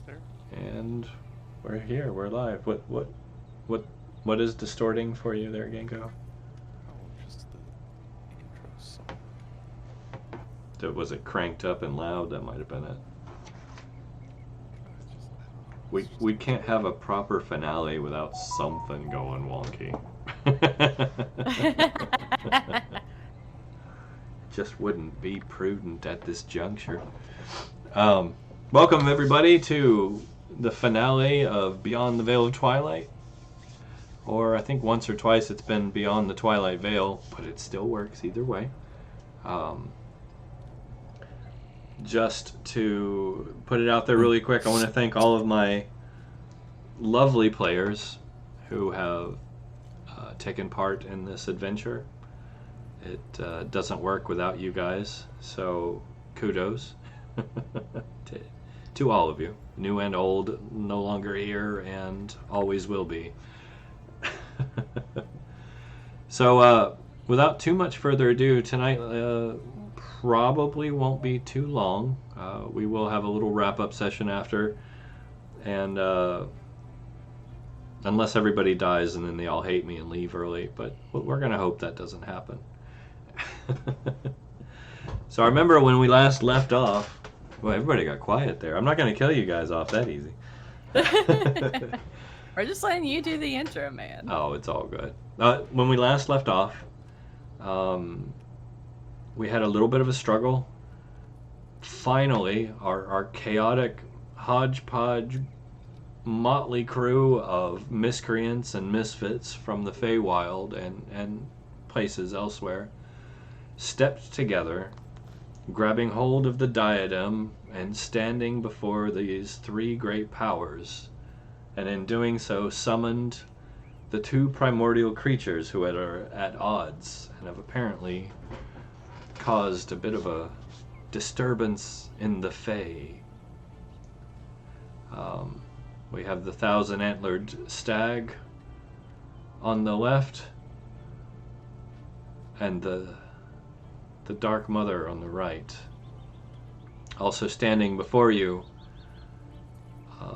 there. And we're here. We're live. What is distorting for you there, Genko? Oh, just the intro song. Was it cranked up and loud? That might have been it. We can't have a proper finale without something going wonky. Just wouldn't be prudent at this juncture. Welcome everybody to the finale of Beyond the Veil of Twilight. Or I think once or twice it's been Beyond the Twilight Veil, but it still works either way. Just to put it out there really quick, I want to thank all of my lovely players who have taken part in this adventure. It doesn't work without you guys, so kudos to all of you, new and old, no longer here and always will be. So without too much further ado, tonight probably won't be too long. We will have a little wrap-up session after, and unless everybody dies and then they all hate me and leave early, but we're going to hope that doesn't happen. So I remember when we last left off, well, everybody got quiet there. I'm not going to kill you guys off that easy. We're just letting you do the intro, man. Oh, it's all good. When we last left off, we had a little bit of a struggle. Finally, our chaotic hodgepodge motley crew of miscreants and misfits from the Feywild and places elsewhere stepped together, grabbing hold of the diadem and standing before these three great powers, and in doing so summoned the two primordial creatures who are at odds and have apparently caused a bit of a disturbance in the Fey. We have the thousand-antlered stag on the left and the Dark Mother on the right. Also standing before you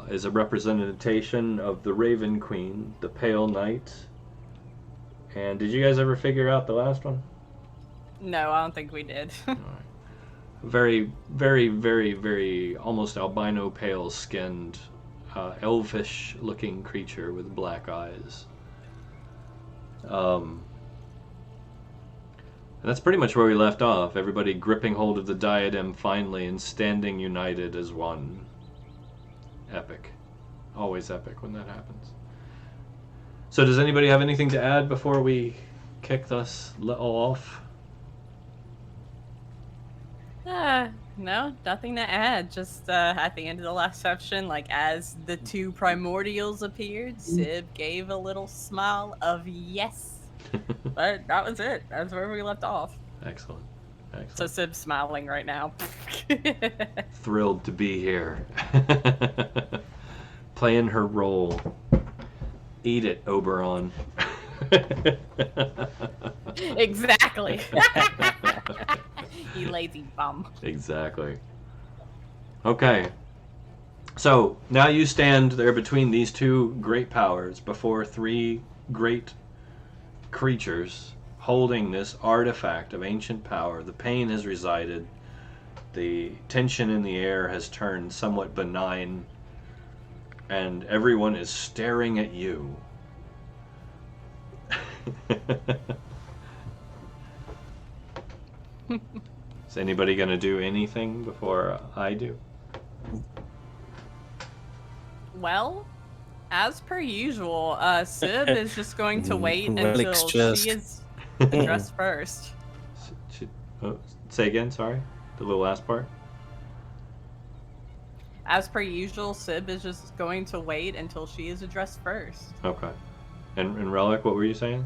is a representation of the Raven Queen, the Pale Knight. And did you guys ever figure out the last one? No, I don't think we did. All right. Very, very, very, very almost albino pale skinned, elvish looking creature with black eyes. And that's pretty much where we left off. Everybody gripping hold of the diadem finally and standing united as one. Epic. Always epic when that happens. So does anybody have anything to add before we kick this all off? No, nothing to add. Just at the end of the last section, like as the two primordials appeared, Sib gave a little smile of yes. But that was it. That's where we left off. Excellent. Excellent. So Sib's smiling right now. Thrilled to be here. Playing her role. Eat it, Oberon. Exactly. You lazy bum. Exactly. Okay. So, now you stand there between these two great powers, before three great creatures, holding this artifact of ancient power. The pain has resided. The tension in the air has turned somewhat benign. And everyone is staring at you. Is anybody going to do anything before I do? Well, as per usual, Sib is just going to wait until she is addressed first. Say again, sorry? The little last part? As per usual, Sib is just going to wait until she is addressed first. Okay. And Relic, what were you saying?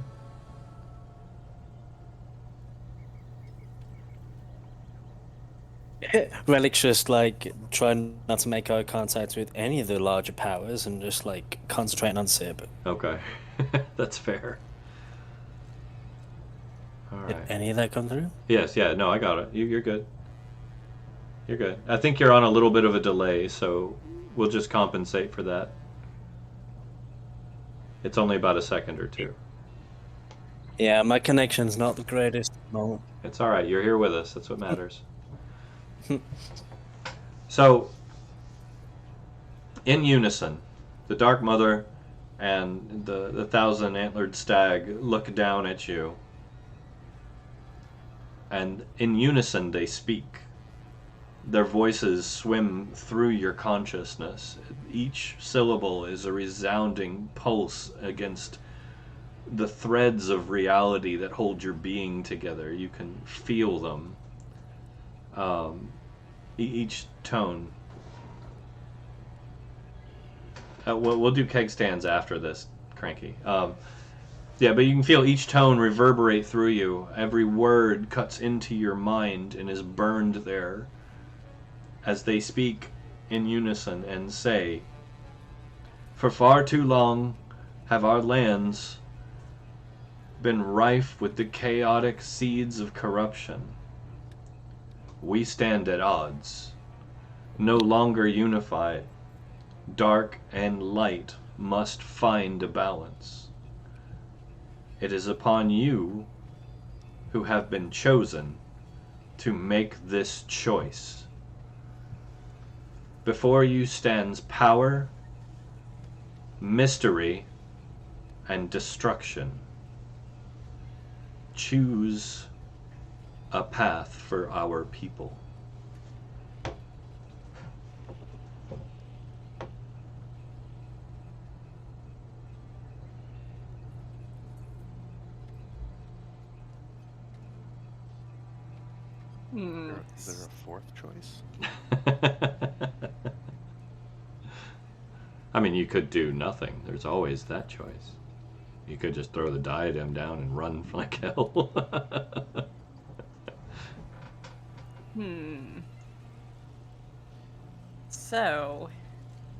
Relic's just like trying not to make eye contact with any of the larger powers and just like concentrating on Sib. Okay. That's fair. All Did right. any of that come through? Yes, yeah, no, I got it. You're good. You're good. I think you're on a little bit of a delay, so We'll just compensate for that. It's only about a second or two. Yeah, my connection's not the greatest. No. It's all right. You're here with us. That's what matters. So, in unison, the Dark Mother and the thousand-antlered stag look down at you, and in unison they speak. Their voices swim through your consciousness. Each syllable is a resounding pulse against the threads of reality that hold your being together. You can feel them. Each tone. We'll do keg stands after this, Cranky. Yeah, but you can feel each tone reverberate through you. Every word cuts into your mind and is burned there as they speak in unison and say, "For far too long have our lands been rife with the chaotic seeds of corruption. We stand at odds, no longer unified. Dark and light must find a balance. It is upon you who have been chosen to make this choice. Before you stands power, mystery, and destruction. Choose a path for our people." Is there a fourth choice? I mean, you could do nothing. There's always that choice. You could just throw the diadem down and run like hell. So,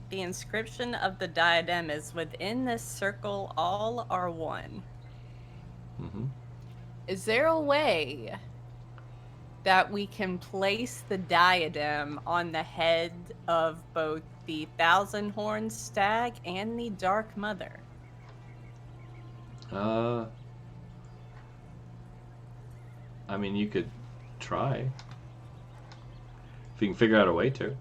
the inscription of the diadem is, "Within this circle, all are one." Mm-hmm. Is there a way that we can place the diadem on the head of both the thousand-horned stag and the Dark Mother? I mean, you could try. If you can figure out a way to.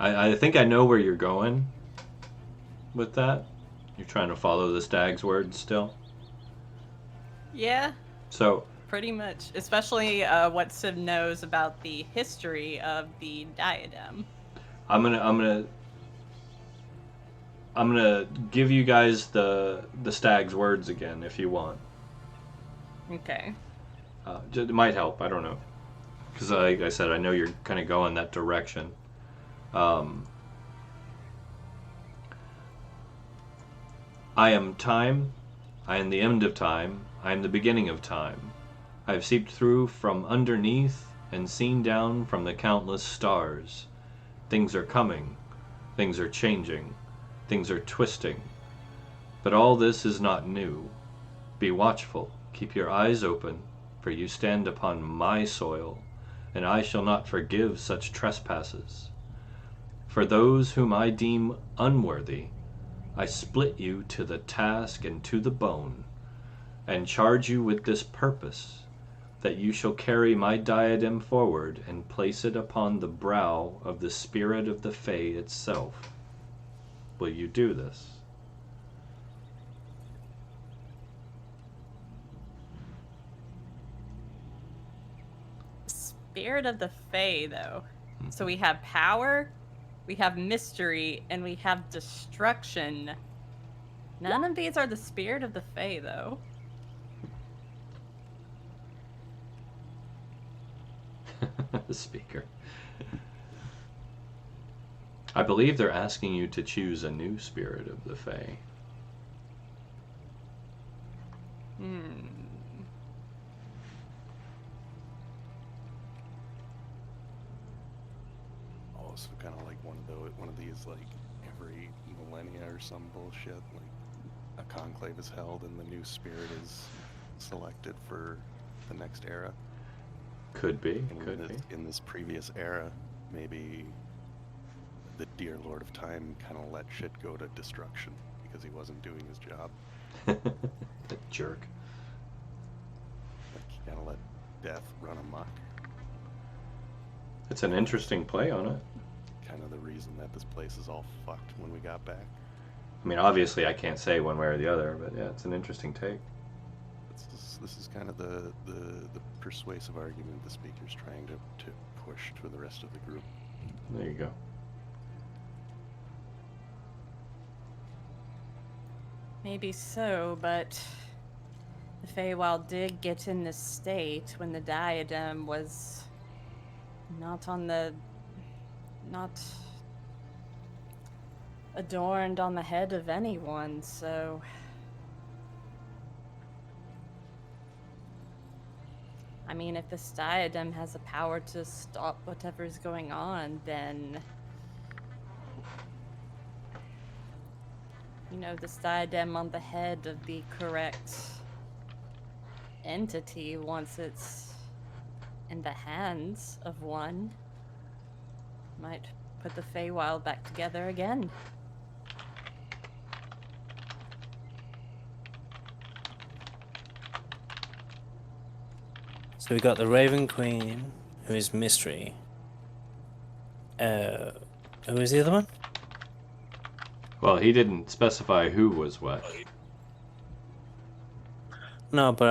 I think I know where you're going with that. You're trying to follow the stag's words still. Yeah, So, pretty much. Especially what Sim knows about the history of the diadem. I'm gonna give you guys the stag's words again if you want. Okay. It might help. I don't know, because like I said, I know you're kind of going that direction. I am time. I am the end of time. I am the beginning of time. I have seeped through from underneath and seen down from the countless stars. Things are coming. Things are changing. Things are twisting. But all this is not new. Be watchful. Keep your eyes open, for you stand upon my soil, and I shall not forgive such trespasses. For those whom I deem unworthy, I split you to the task and to the bone, and charge you with this purpose, that you shall carry my diadem forward and place it upon the brow of the spirit of the Fae itself. Will you do this? Spirit of the Fae, though. So we have power, we have mystery, and we have destruction. None of these are the spirit of the Fae, though. The speaker. I believe they're asking you to choose a new spirit of the Fae. Oh, So kind of like one of these like every millennia or some bullshit. Like a conclave is held and the new spirit is selected for the next era. Could be. And Could be. in this previous era, maybe the dear Lord of Time kind of let shit go to destruction because he wasn't doing his job. That jerk. Like he kind of let death run amok. It's an interesting play on it. Kind of the reason that this place is all fucked when we got back. I mean, obviously, I can't say one way or the other, but yeah, it's an interesting take. This is kind of the persuasive argument the speaker's trying to push to the rest of the group. There you go. Maybe so, but the Feywild did get in this state when the diadem was not adorned on the head of anyone, so I mean, if this diadem has the power to stop whatever's going on, then you know, this diadem on the head of the correct entity, once it's in the hands of one, might put the Feywild back together again. So we got the Raven Queen, who is Mystery. Who is the other one? Well, he didn't specify who was what. No, but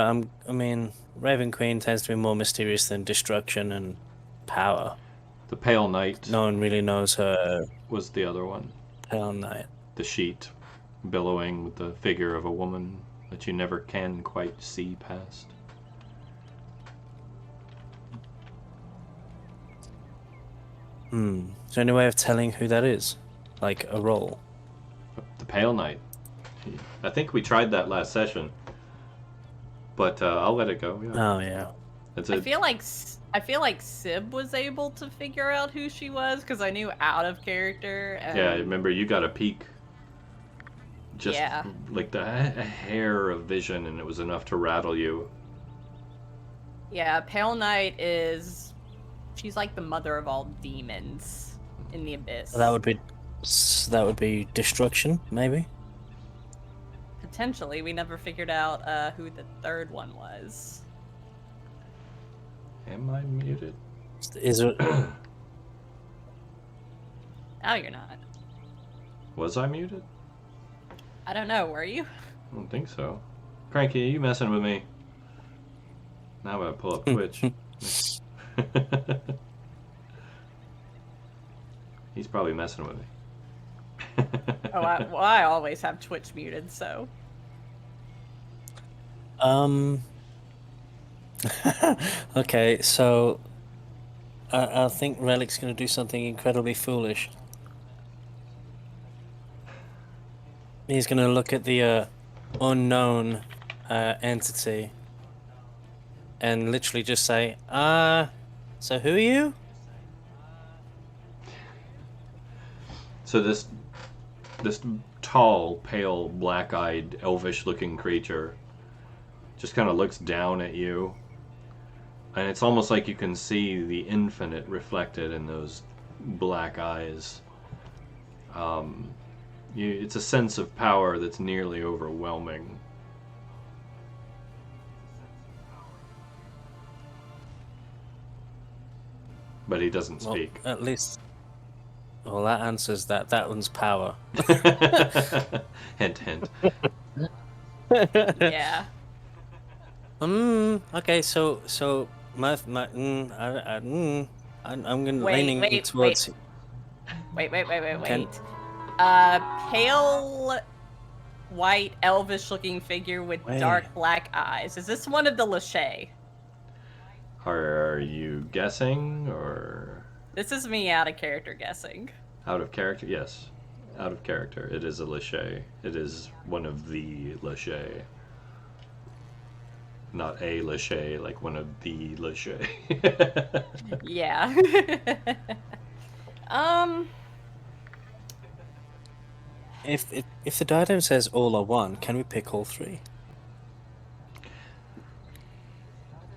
I mean, Raven Queen tends to be more mysterious than destruction and power. The Pale Knight No one really knows her. was the other one. Pale Knight. The sheet billowing with the figure of a woman that you never can quite see past. Is there any way of telling who that is? Like a role? The Pale Knight. I think we tried that last session, but I'll let it go. Yeah. Oh yeah. It's I feel like Sib was able to figure out who she was because I knew out of character. And yeah, remember you got a peek. Just Yeah. like a hair of vision, and it was enough to rattle you. Yeah, Pale Knight she's like the mother of all demons in the abyss. That would be destruction, maybe. Potentially, we never figured out who the third one was. Am I muted? Is it? Now you're not. Was I muted? I don't know. Were you? I don't think so. Cranky, you messing with me? Now I'm gonna pull up Twitch. He's probably messing with me. Oh, I always have Twitch muted, so. Okay, so I think Relic's going to do something incredibly foolish. He's going to look at the unknown entity and literally just say, so who are you? So this tall, pale, black-eyed, elvish-looking creature just kind of looks down at you, and it's almost like you can see the infinite reflected in those black eyes. It's a sense of power that's nearly overwhelming. But he doesn't speak. Well, at least... Well, that answers that. That one's power. Hint, hint. Yeah. Okay, so I'm gonna leaning towards. Wait. Can- Pale, white, elvish-looking figure with Wait. dark black eyes. Is this one of the Lachey? Are you guessing or This is me out of character guessing. out of character? Yes, out of character. It is a Lachey. It is one of the Lachey. Not a Lachey, like one of the Lachey. Yeah. Um, If the diadem says all are one, can we pick all three?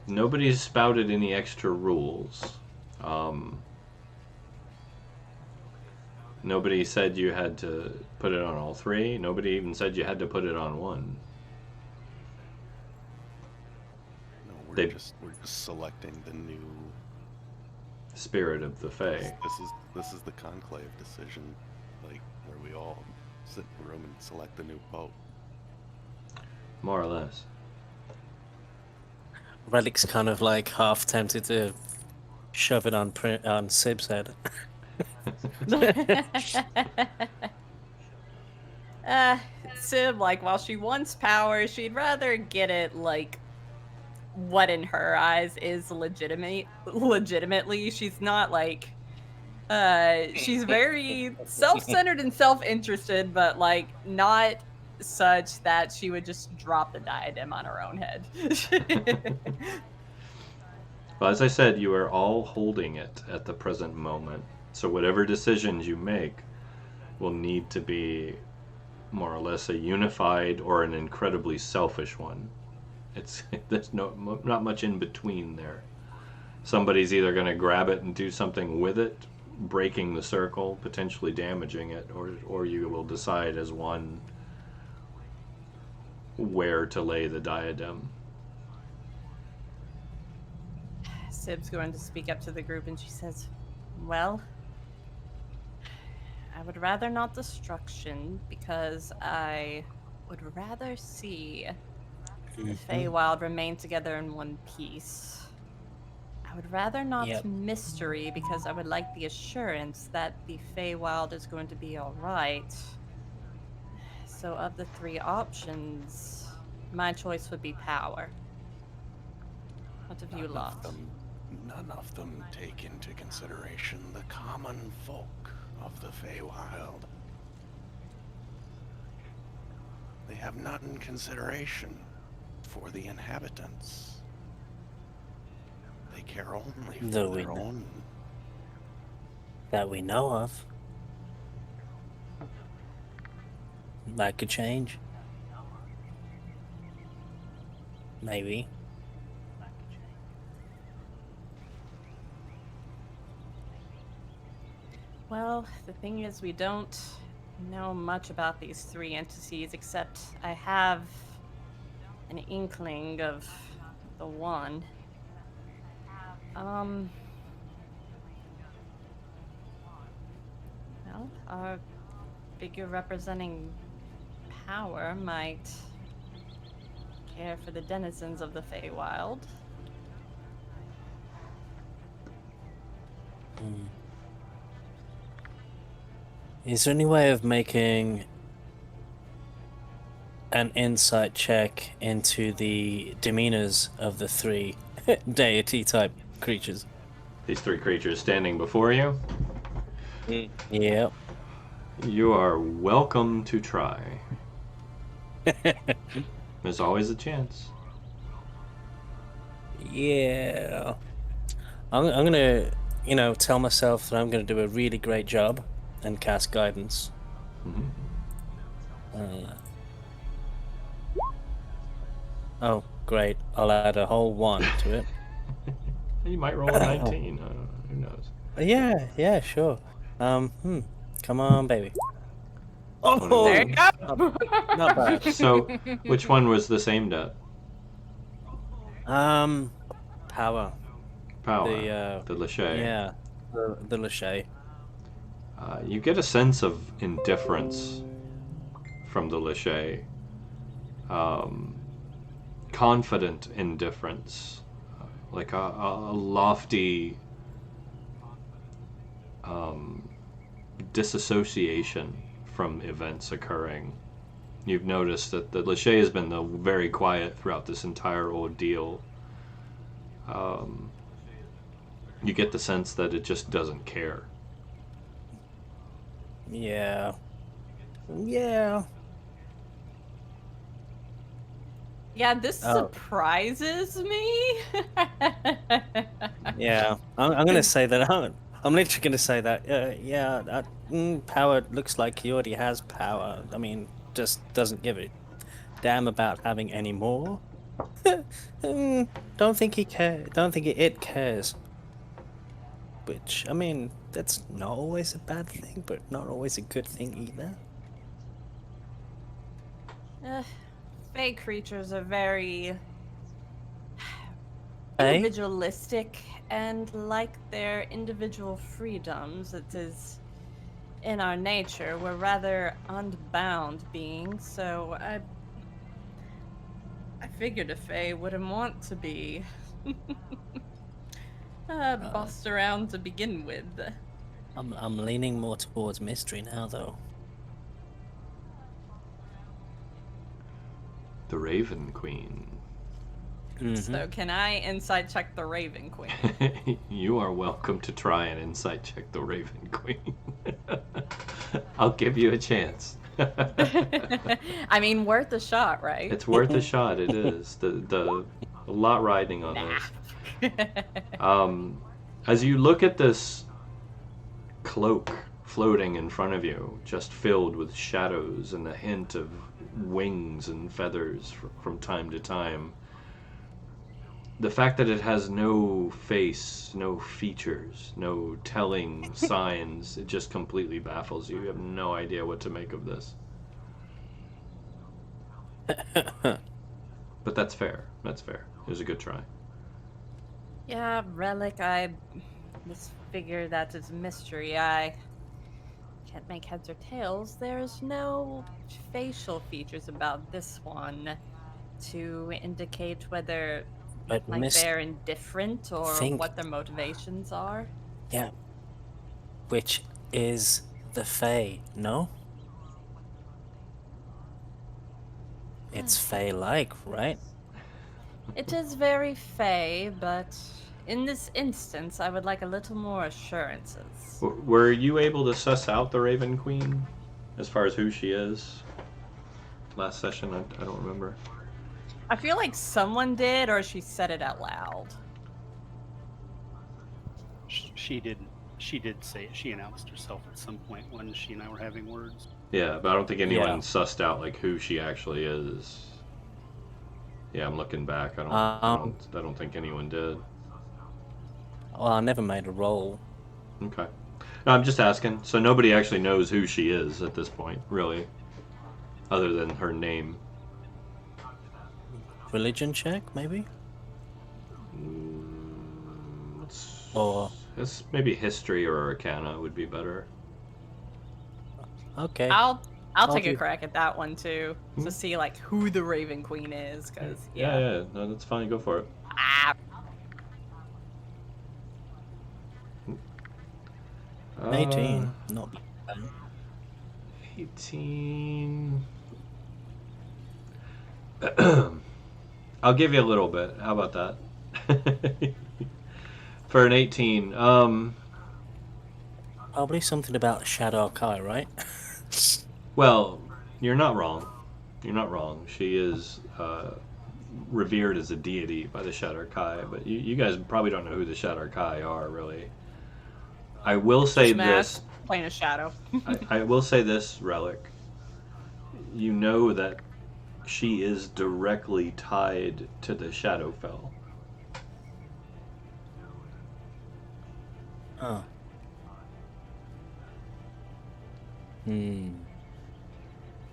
Nobody's spouted any extra rules. Nobody said you had to put it on all three. Nobody even said you had to put it on one. No, we're They- just selecting the new. Spirit of the Fae. This is the conclave decision, like where we all sit in a room and select the new pope. More or less. Relic's kind of like half tempted to shove it on Sib's head. Sib, like, while she wants power, she'd rather get it, like, what in her eyes is legitimately. She's not, like, she's very self-centered and self-interested, but, like, not such that she would just drop the diadem on her own head. Well, as I said, you are all holding it at the present moment. So whatever decisions you make will need to be more or less a unified or an incredibly selfish one. There's not much in between there. Somebody's either going to grab it and do something with it, breaking the circle, potentially damaging it, or you will decide as one where to lay the diadem. Sib's going to speak up to the group and she says, well, I would rather not destruction because I would rather see the Feywild remain together in one piece. I would rather not Yep. mystery because I would like the assurance that the Feywild is going to be alright. So of the three options, my choice would be power. What have you lot? None of them take into consideration the common folk of the Feywild. They have not in consideration for the inhabitants. They care only for Though we their know- own. That we know of. That could change. Maybe. Well, the thing is, we don't know much about these three entities, except I have an inkling of the one. Well, our figure representing power might care for the denizens of the Feywild. Is there any way of making an insight check into the demeanors of the three deity type creatures? These three creatures standing before you, Yep. you are welcome to try. There's always a chance. Yeah. I'm gonna, tell myself that I'm gonna do a really great job and cast guidance. Oh, great. I'll add a whole 1 to it. You might roll a 19. Who knows? Yeah, sure. Come on, baby. Oh, There you go! not bad. So, which one was this aimed at? Power. Power. The, The Lachey. Yeah, the Lachey. You get a sense of indifference from the Lachey. Confident indifference. Like a lofty disassociation from events occurring. You've noticed that the Lachey has been very quiet throughout this entire ordeal. You get the sense that it just doesn't care. Yeah. Yeah, this Oh. surprises me. Yeah. I'm gonna say that I'm literally going to say that. Yeah, power looks like he already has power. I mean, just doesn't give a damn about having any more. Don't think he care. Don't think it cares. Which, I mean, that's not always a bad thing, but not always a good thing either. Fey creatures are very Hey? individualistic and like their individual freedoms. It is in our nature. We're rather unbound beings, so I figured a Fae wouldn't want to be bossed around to begin with. I'm leaning more towards mystery now, though. The Raven Queen. So can I insight check the Raven Queen? You are welcome to try and insight check the Raven Queen. I'll give you a chance. I mean, worth a shot, right? It's worth a shot. It is. The a lot riding on this. As you look at this cloak floating in front of you, just filled with shadows and a hint of wings and feathers from time to time, the fact that it has no face, no features, no telling signs, it just completely baffles you. You have no idea what to make of this. But that's fair. That's fair. It was a good try. Yeah, Relic, I just figure that it's a mystery. I can't make heads or tails. There's no facial features about this one to indicate whether But they're indifferent or think- what their motivations are. Yeah. Which is the Fae, no? It's Fae-like, right? It is very Fey, but in this instance, I would like a little more assurances. Were you able to suss out the Raven Queen as far as who she is? Last session, I don't remember. I feel like someone did, or she said it out loud. She did say it. She announced herself at some point when she and I were having words. Yeah, but I don't think anyone Yeah. sussed out like who she actually is. Yeah, I'm looking back. I don't think anyone did. Well, I never made a roll. Okay. No, I'm just asking. So nobody actually knows who she is at this point, really, other than her name. Religion check, maybe? It's maybe history or arcana would be better. Okay. I'll take a do- crack at that one too, to see like who the Raven Queen is, because Yeah, no, that's fine. Go for it. Ah, 18. Not bad. 18. I'll give you a little bit. How about that? For an 18, Probably something about Shadow Kai, right? well, you're not wrong. You're not wrong. She is revered as a deity by the Shadow Kai, but you guys probably don't know who the Shadow Kai are, really. I will say this. playing a shadow. I will say this, Relic. You know that she is directly tied to the Shadowfell. Oh.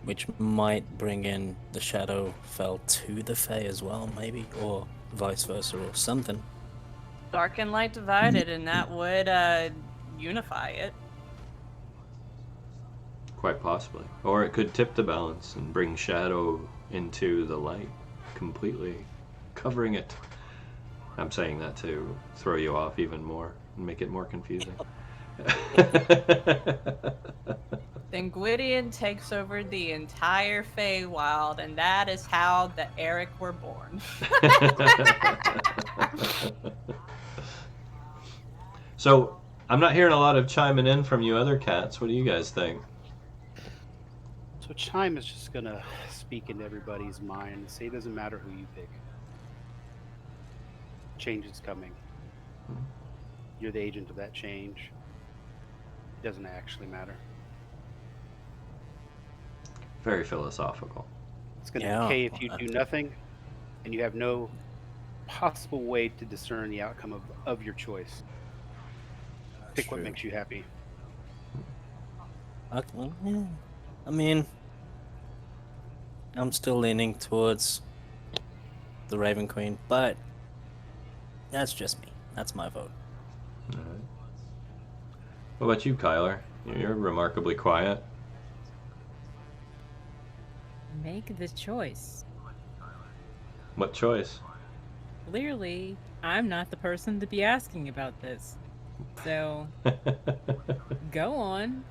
Which might bring in the Shadowfell to the Fae as well, maybe, or vice versa, or something. Dark and light divided, and that would unify it. Quite possibly. Or it could tip the balance and bring shadow into the light, completely covering it. I'm saying that to throw you off even more and make it more confusing. Then Gwydion takes over the entire Feywild, and that is how the Eric were born. So, I'm not hearing a lot of chiming in from you other cats. What do you guys think? So Chime is just gonna speak into everybody's mind and say it doesn't matter who you pick. Change is coming. you're the agent of that change. It doesn't actually matter. Very philosophical. It's going to Yeah, decay if you well, do nothing, and you have no possible way to discern the outcome of your choice. Pick what true. makes you happy. Okay, well, yeah. I mean, I'm still leaning towards the Raven Queen, but that's just me. That's my vote. All right. What about you, Kyler? You're remarkably quiet. Make the choice. What choice? Clearly, I'm not the person to be asking about this. So, go on.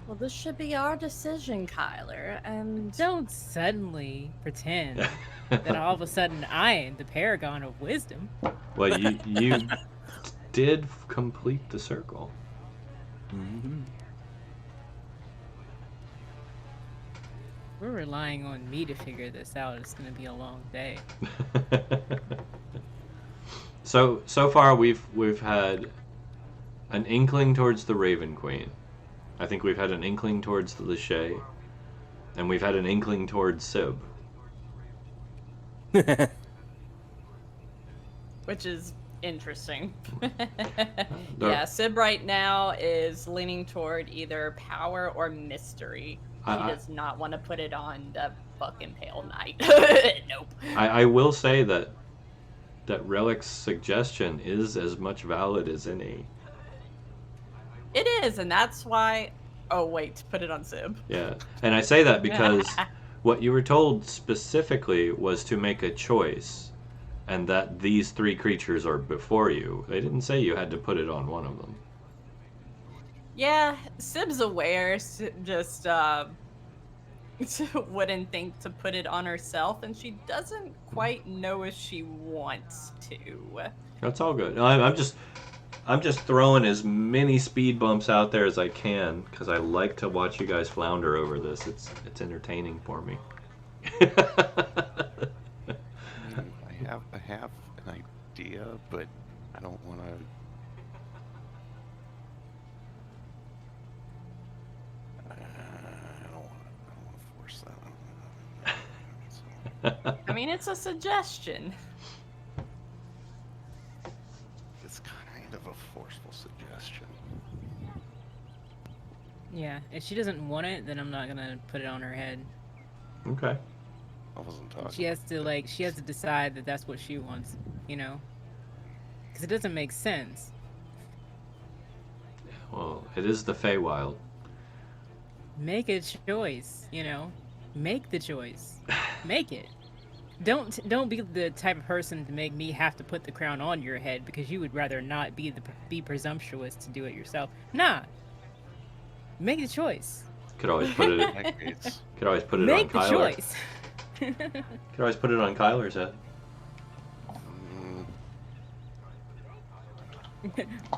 Well, this should be our decision, Kyler, and Don't suddenly pretend that all of a sudden I am the paragon of wisdom. Well, you did complete the circle. Mm-hmm. We're relying on me to figure this out. It's going to be a long day. So far we've had an inkling towards the Raven Queen. I think we've had an inkling towards the Lachey, and we've had an inkling towards Sib. Which is interesting. There- Yeah, Sib right now is leaning toward either power or mystery. He I- does not want to put it on the fucking Pale Knight. Nope. I will say that Relic's suggestion is as much valid as any. It is, and that's why. Oh wait, put it on Sib. Yeah, and I say that because what you were told specifically was to make a choice, and that these three creatures are before you. They didn't say you had to put it on one of them. Yeah, Sib's aware. Sib just wouldn't think to put it on herself, and she doesn't quite know if she wants to. That's all good. I'm just throwing as many speed bumps out there as I can because I like to watch you guys flounder over this. It's entertaining for me. I mean, I have an idea, but I don't want to. I don't want to force that. So, I mean, it's a suggestion. it's kind of a forceful suggestion. Yeah, if she doesn't want it, then I'm not gonna put it on her head. Okay. I wasn't talking. She has to decide that that's what she wants, you know? Because it doesn't make sense. Well, it is the Feywild. Make a choice, you know? Make the choice. Make it. Don't be the type of person to make me have to put the crown on your head because you would rather not be presumptuous to do it yourself. Nah. Make the choice. Could always put it. Agrees. Could always put it Make on the Kyler. choice. Could always put it on Kyler's head.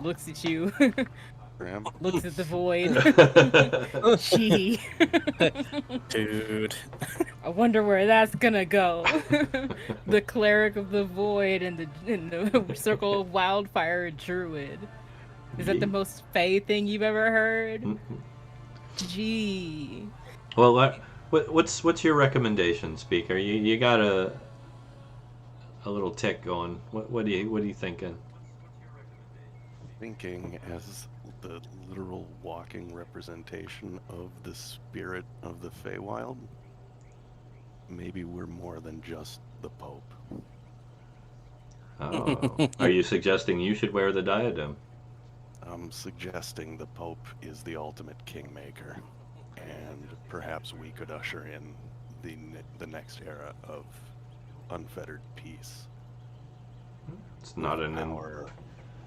Looks at you. Graham, Looks at the void. Gee. Dude. I wonder where that's gonna go. The cleric of the void and the circle of wildfire druid. Is that the most fey thing you've ever heard? Gee. Well, what's your recommendation, Speaker? You got a little tick going. What are you thinking? thinking as the literal walking representation of the spirit of the Feywild, maybe we're more than just the Pope. Oh, are you suggesting you should wear the diadem? I'm suggesting the Pope is the ultimate kingmaker, and perhaps we could usher in the next era of unfettered peace. It's not an Power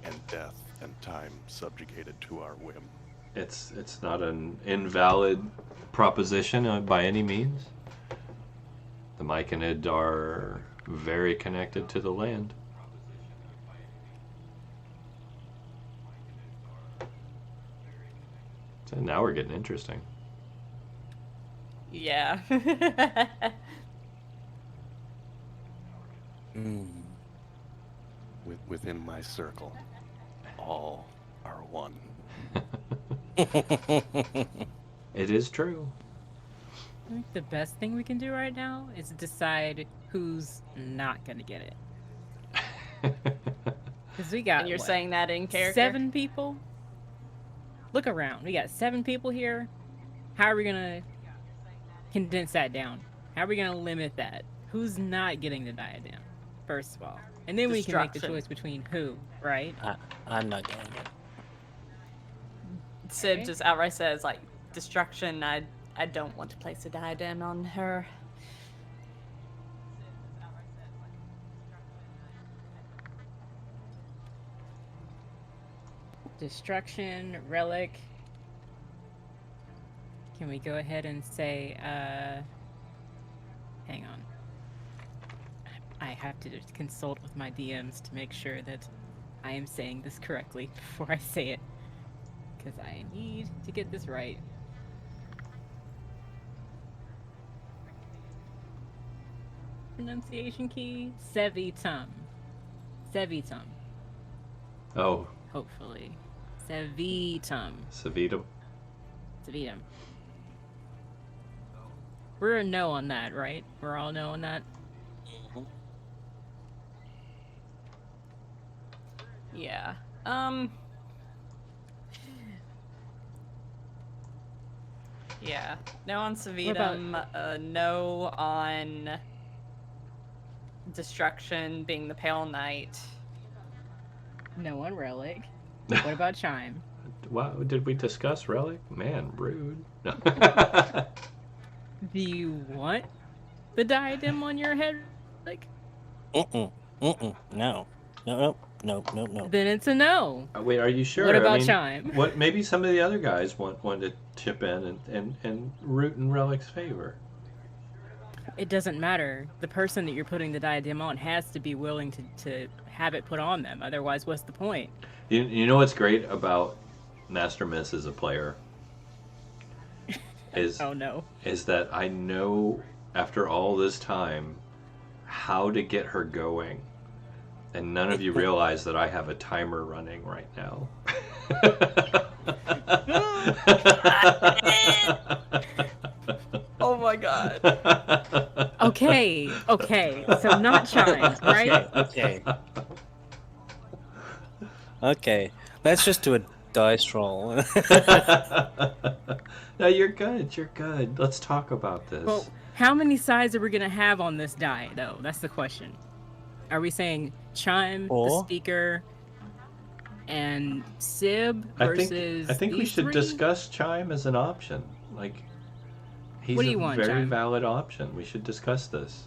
and death and time subjugated to our whim. it's not an invalid proposition by any means. The Myconid are very connected to the land. So now we're getting interesting. Yeah. Mm. Within my circle. all are one. It is true. I think the best thing we can do right now is decide who's not gonna get it. Because we got And you're what, saying that in character? 7 people? Look around. We got 7 people here. How are we gonna condense that down? How are we gonna limit that? Who's not getting the diadem, first of all? And then we can make the Destruction. choice between who, right? I'm not getting it. Sib Okay. just outright says, like, destruction, I don't want to place a diadem on her. Destruction, relic. Can we go ahead and say, hang on. I have to just consult with my DMs to make sure that I am saying this correctly before I say it. Because I need to get this right. Pronunciation key, Sevitum. Sevitum, Oh, hopefully. Sevitum. Savitum. Sevitum. We're a no on that, right? We're all no on that? Yeah. Yeah. No on Savitum, no on destruction being the Pale Knight. No on relic. What about chime? Wow, did we discuss relic? Man, rude. No. Do you want the diadem on your head? Like, No. No. then it's a no. Wait, are you sure? What I about mean, chime? What? Maybe some of the other guys want to chip in and root in relic's favor. It doesn't matter. The person that you're putting the diadem on has to be willing to have it put on them. Otherwise, what's the point? You know what's great about Master Miss as a player is Oh no. is that I know after all this time how to get her going. And none of you realize that I have a timer running right now. Oh my god. Okay. So not chime, right? Okay. Let's just do a dice roll. No, you're good. You're good. Let's talk about this. Well, how many sides are we gonna have on this die, though? That's the question. Are we saying chime, the Or- speaker, and Sib versus I think we these should 3? discuss chime as an option. Like, he's What do you a want, very Chime? valid option. We should discuss this.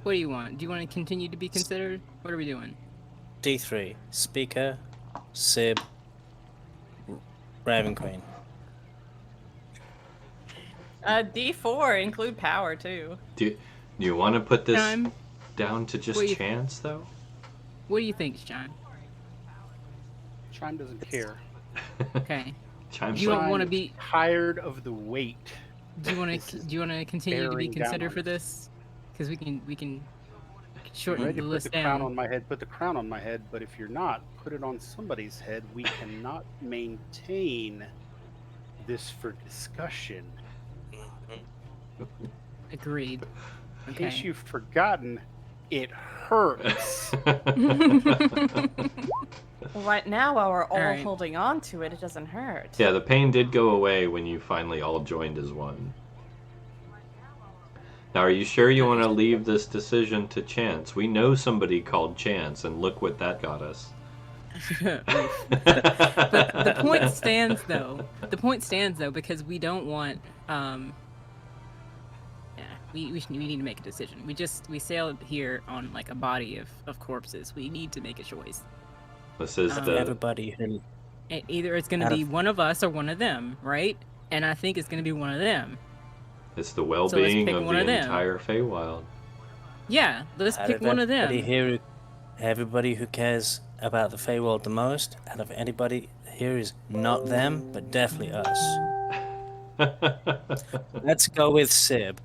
What do you want? Do you want to continue to be considered? What are we doing? D3. Speaker, Sib, Raven Queen. D4 include power too. Do you want to put this Chime, down to just What do you- chance, though? what do you think, Chime? Chime doesn't care. Okay. Chime. Do you Chime want to is be? tired of the weight. Do you want This to? is Do you want to continue to be bearing down considered on for us. this? Because we can You're shorten ready the to put list the crown down. on my head. Put the crown on my head. But if you're not, put it on somebody's head. We cannot maintain this for discussion. Agreed. In case Okay. you've forgotten, it hurts. Well, right now, while we're all Alright. holding on to it, it doesn't hurt. Yeah, the pain did go away when you finally all joined as one. Now, are you sure you want to leave this decision to chance? We know somebody called Chance, and look what that got us. But the point stands, though. The point stands, though, because we don't want. Yeah, we need to make a decision. We sailed here on like a body of corpses. We need to make a choice. This is Um, the Everybody who Either it's going to Out be of- one of us or one of them, right? And I think it's going to be one of them. it's the well-being pick of one the of them. entire Feywild. Yeah, let's out pick of one of them. everybody here, everybody who cares about the Feywild the most, out of anybody here is not them, but definitely us. Let's go with Sib.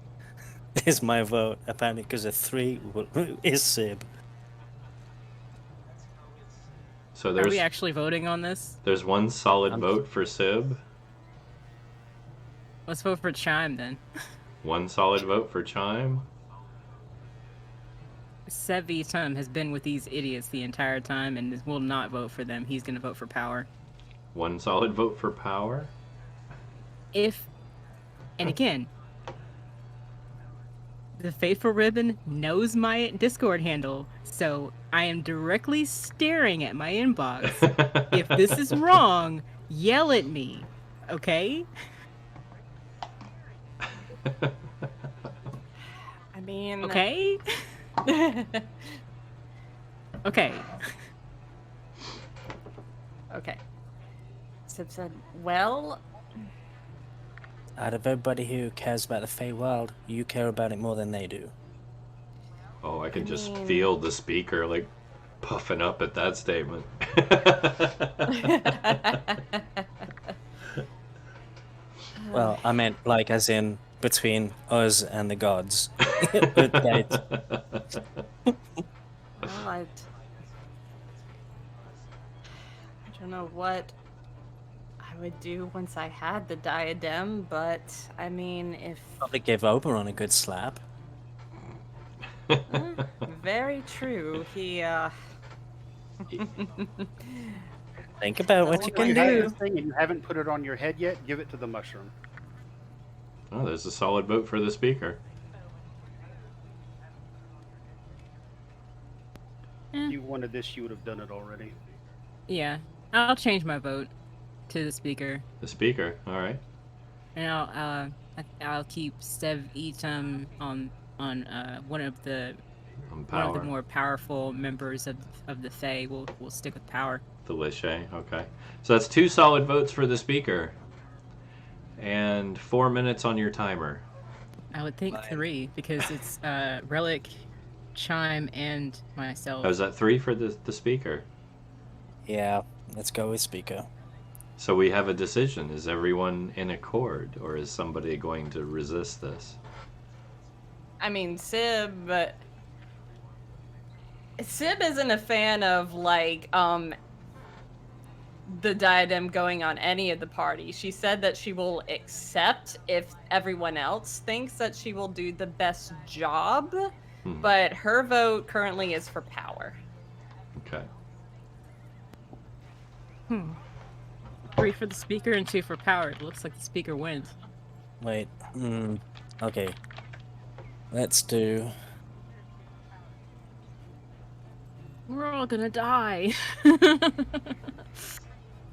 Is my vote apparently because a 3 is Sib. So Are we actually voting on this? there's one solid I'm- vote for Sib, Let's vote for Chime then. one solid vote for Chime. Sevi Tum has been with these idiots the entire time and will not vote for them. He's going to vote for Power. One solid vote for Power. And again, the Faithful Ribbon knows my Discord handle, so I am directly staring at my inbox. If this is wrong, yell at me, okay? I mean, Okay? Okay. Okay. Sib said, well, Out of everybody who cares about the Feywild, you care about it more than they do. Oh, I can just mean- feel the speaker like puffing up at that statement. Well, I meant like as in between us and the gods. Okay. well, I don't know what I would do once I had the diadem, but I mean, if Probably give Oberon a good slap. very true, he Think about what you If can you have do. this thing and you haven't put it on your head yet, give it to the mushroom. Oh, there's a solid vote for the speaker. If you wanted this, you would have done it already. Yeah, I'll change my vote to the speaker, The speaker, all right. and I'll keep Sev Etum on one of the Power. more powerful members of the Fae. We'll stick with Power. The Lishay, okay. So that's 2 solid votes for the speaker. And 4 minutes on your timer. I would think 3 because it's Relic, Chime, and myself. Oh, is that 3 for the speaker? Yeah, let's go with speaker. So we have a decision. Is everyone in accord, or is somebody going to resist this? I mean, Sib isn't a fan of like the diadem going on any of the party. She said that she will accept if everyone else thinks that she will do the best job, but her vote currently is for Power. Okay. 3 for the speaker and 2 for Power. It looks like the speaker wins. Wait. Okay. Let's do. We're all gonna die.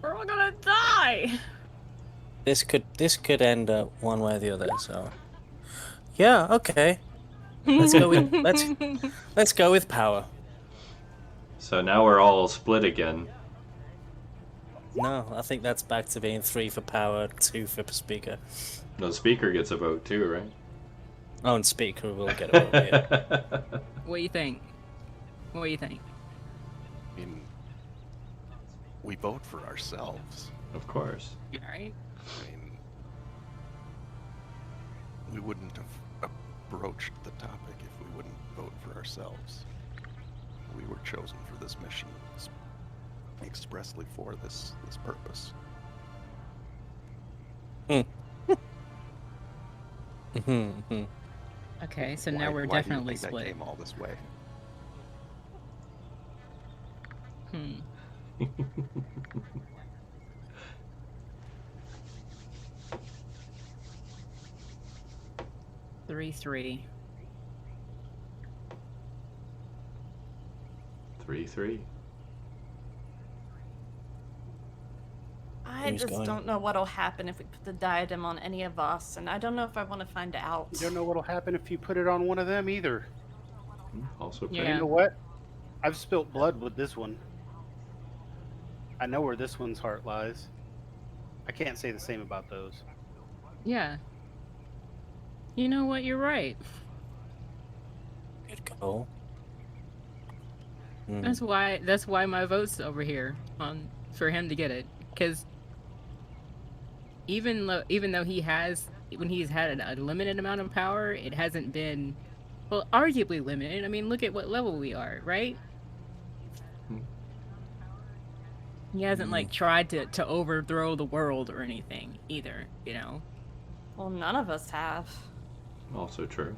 We're all gonna die. This could end up one way or the other. So. Yeah. Okay. Let's go with let's go with Power. So now we're all split again. No, I think that's back to being 3 for Power, 2 for speaker. No, the speaker gets a vote too, right? Oh, and speaker will get a vote. Yeah. What do you think? What do you think? I mean, we vote for ourselves. Of course. All right. I mean, we wouldn't have approached the topic if we wouldn't vote for ourselves. We were chosen for this mission expressly for this purpose. Okay, so now we're Why do you definitely think that split. came all this way? Three. 3-3. I Who's just going? don't know what'll happen if we put the diadem on any of us, and I don't know if I want to find out. You don't know what'll happen if you put it on one of them either. Also Yeah. And you know what? I've spilt blood with this one. I know where this one's heart lies. I can't say the same about those. Yeah. You know what? You're right. Good call. That's why my vote's over here on for him to get it. Because even though he has, when he's had a limited amount of power, it hasn't been, well, arguably limited. I mean, look at what level we are, right? He hasn't like tried to overthrow the world or anything either, you know. Well, none of us have. Also true.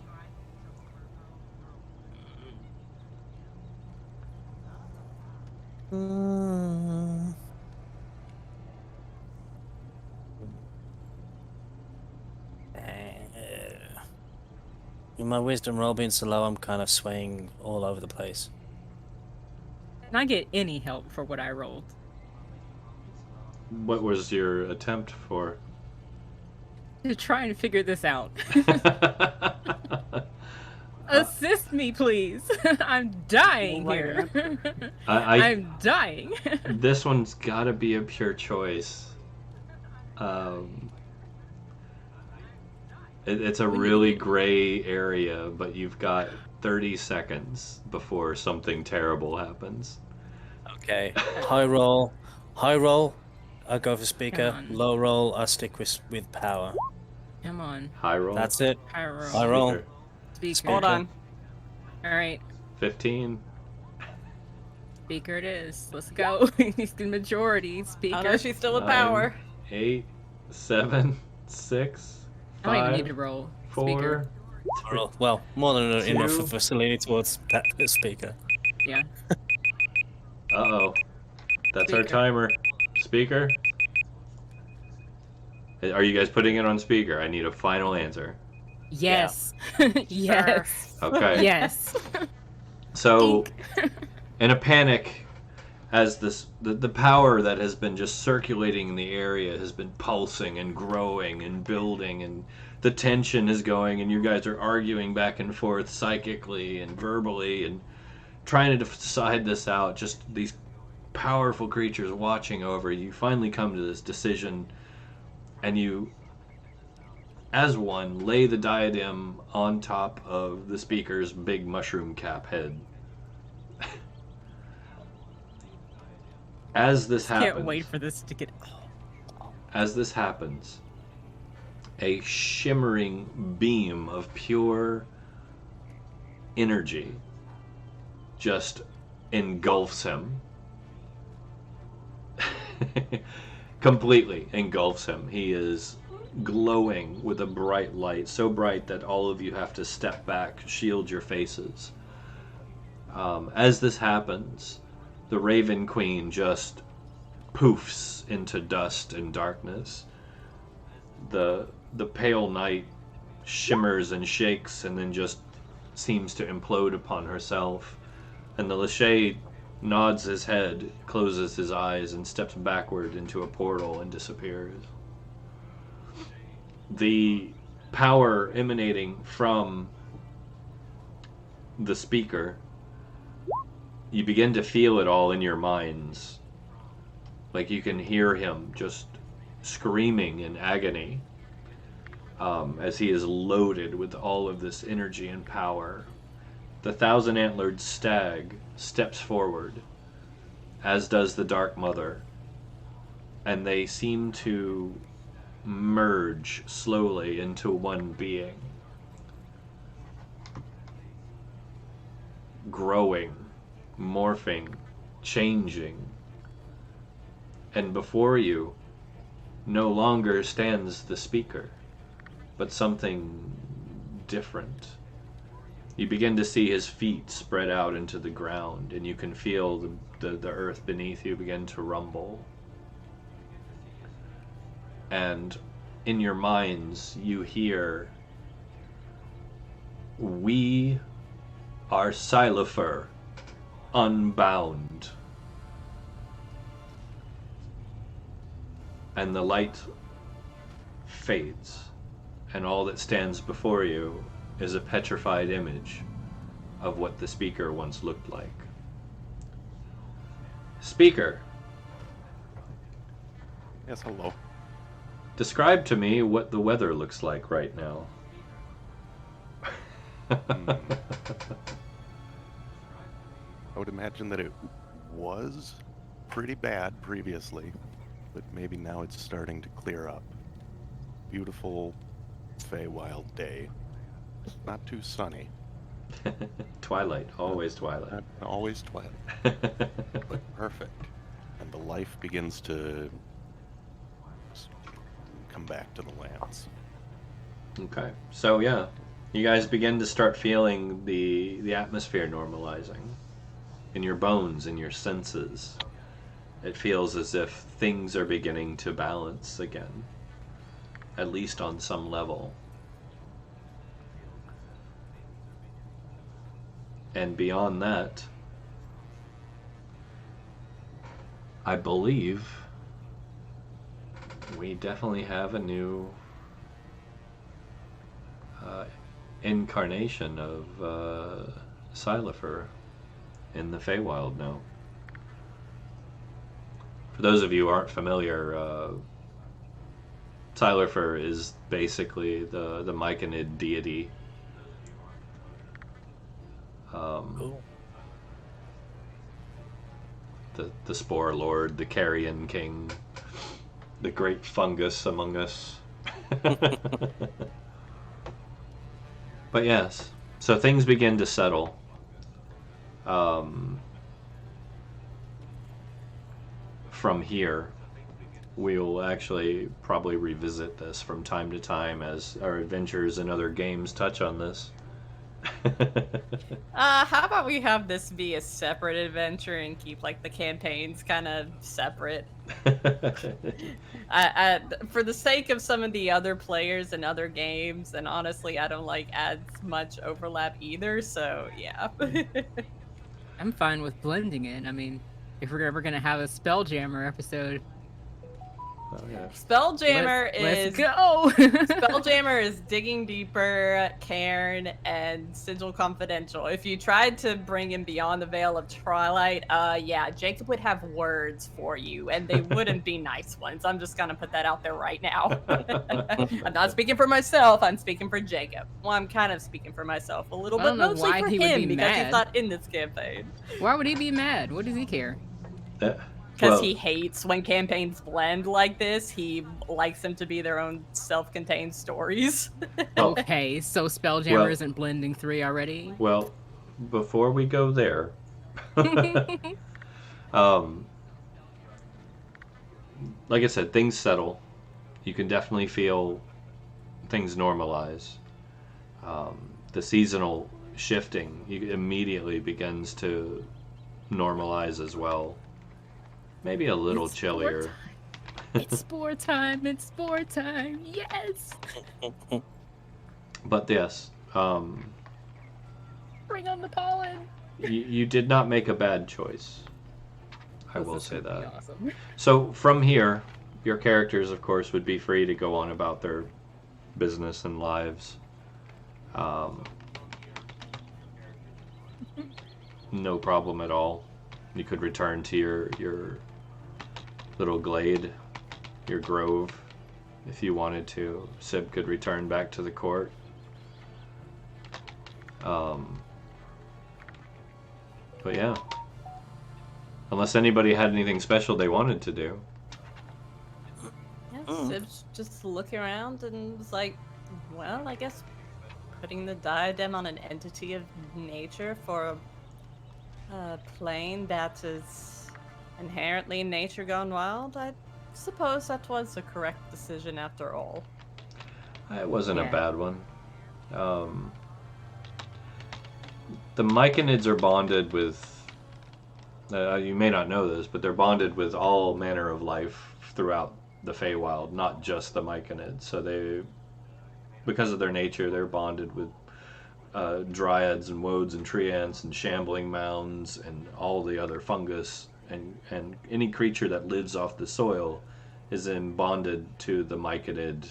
With my wisdom roll being so low, I'm kind of swaying all over the place. Can I get any help for what I rolled? What was your attempt for? To try and figure this out. Assist me, please. I'm dying Right here. I'm dying. This one's got to be a pure choice. It's a really gray area, but you've got 30 seconds before something terrible happens. Okay. High roll. High roll, I go for speaker. Come on. Low roll, I stick with power. Come on. High roll. That's it. High roll. High roll. Speaker. Speaker. Hold on. All right. 15. Speaker it is. Let's go. He's the majority. Speaker. Oh no, she's still with 9, power. 8, 7, 6, I don't even 5, need to roll. 4. Speaker. Roll. Well, more than enough Two. of us leaning towards that speaker. Yeah. Uh-oh. That's our Speaker. timer. Speaker? Are you guys putting it on speaker? I need a final answer. Yes. Yes. Okay. Yes. So, in a panic, as the power that has been just circulating in the area has been pulsing and growing and building, and the tension is going, and you guys are arguing back and forth psychically and verbally and trying to decide this out, just these powerful creatures watching over you. Finally come to this decision, and you, as one, lay the diadem on top of the speaker's big mushroom cap head. As this happens, Can't wait for this to get. as this happens, a shimmering beam of pure energy just engulfs him. Completely engulfs him. He is glowing with a bright light, so bright that all of you have to step back, shield your faces. As this happens, the Raven Queen just poofs into dust and darkness. The pale night shimmers and shakes and then just seems to implode upon herself. And the Lachey nods his head, closes his eyes, and steps backward into a portal and disappears. The power emanating from the speaker, you begin to feel it all in your minds. Like you can hear him just screaming in agony as he is loaded with all of this energy and power. The thousand-antlered stag steps forward, as does the Dark Mother, and they seem to merge slowly into one being, growing, morphing, changing. And before you no longer stands the speaker, but something different. You begin to see his feet spread out into the ground, and you can feel the earth beneath you begin to rumble. And in your minds, you hear, "We are Silefer, unbound." And the light fades, and all that stands before you is a petrified image of what the speaker once looked like. Speaker, Yes, hello. describe to me what the weather looks like right now. I would imagine that it was pretty bad previously, but maybe now it's starting to clear up. Beautiful Feywild day. Not too sunny. Twilight, always Twilight. Always twilight, but perfect. And the the life begins to come back to the lands. Okay, so yeah, you guys begin to start feeling the atmosphere normalizing in your bones, in your senses. It feels as if things are beginning to balance again, at least on some level. And beyond that, I believe we definitely have a new incarnation of Silefer in the Feywild now. For those of you who aren't familiar, Silefer is basically the Myconid deity. Cool. The Spore Lord, the Carrion King, the great fungus among us. But yes, so things begin to settle. From here, we'll actually probably revisit this from time to time as our adventures and other games touch on this. How about we have this be a separate adventure and keep like the campaigns kind of separate? For the sake of some of the other players and other games, and honestly, I don't like as much overlap either. So yeah. I'm fine with blending it. I mean, if we're ever gonna have a Spelljammer episode, Oh, yeah. Spelljammer let's is go. Spelljammer is Digging Deeper, Cairn, and Sigil Confidential. If you tried to bring him beyond the veil of Twilight, yeah, Jacob would have words for you, and they wouldn't be nice ones. I'm just gonna put that out there right now. I'm not speaking for myself. I'm speaking for Jacob. Well, I'm kind of speaking for myself a little I bit, don't know mostly why for he would him be because he's mad. not in this campaign. Why would he be mad? What does he care? Because Well, he hates when campaigns blend like this. He likes them to be their own self-contained stories. well, Okay, so Spelljammer Well- isn't blending 3 already? well, before we go there, like I said, things settle. You can definitely feel things normalize. The seasonal shifting immediately begins to normalize as well. Maybe a little It's chillier. sport It's spore time. It's spore time. Yes. But yes, Bring on the pollen. you did not make a bad choice. I This will is say gonna be that. Awesome. So from here, your characters, of course, would be free to go on about their business and lives. No problem at all. You could return to your little glade, your grove, if you wanted to. Sib could return back to the court. But yeah. Unless anybody had anything special they wanted to do. Yeah, Sib's just looking around and was like, well, I guess putting the diadem on an entity of nature for a plane that is inherently nature gone wild, I suppose that was a correct decision after all. It wasn't a Yeah. bad one. The Myconids are bonded with. You may not know this, but they're bonded with all manner of life throughout the Feywild, not just the Myconids. So they, because of their nature, they're bonded with dryads and woads and tree ants and shambling mounds and all the other fungus and any creature that lives off the soil is then bonded to the Myconid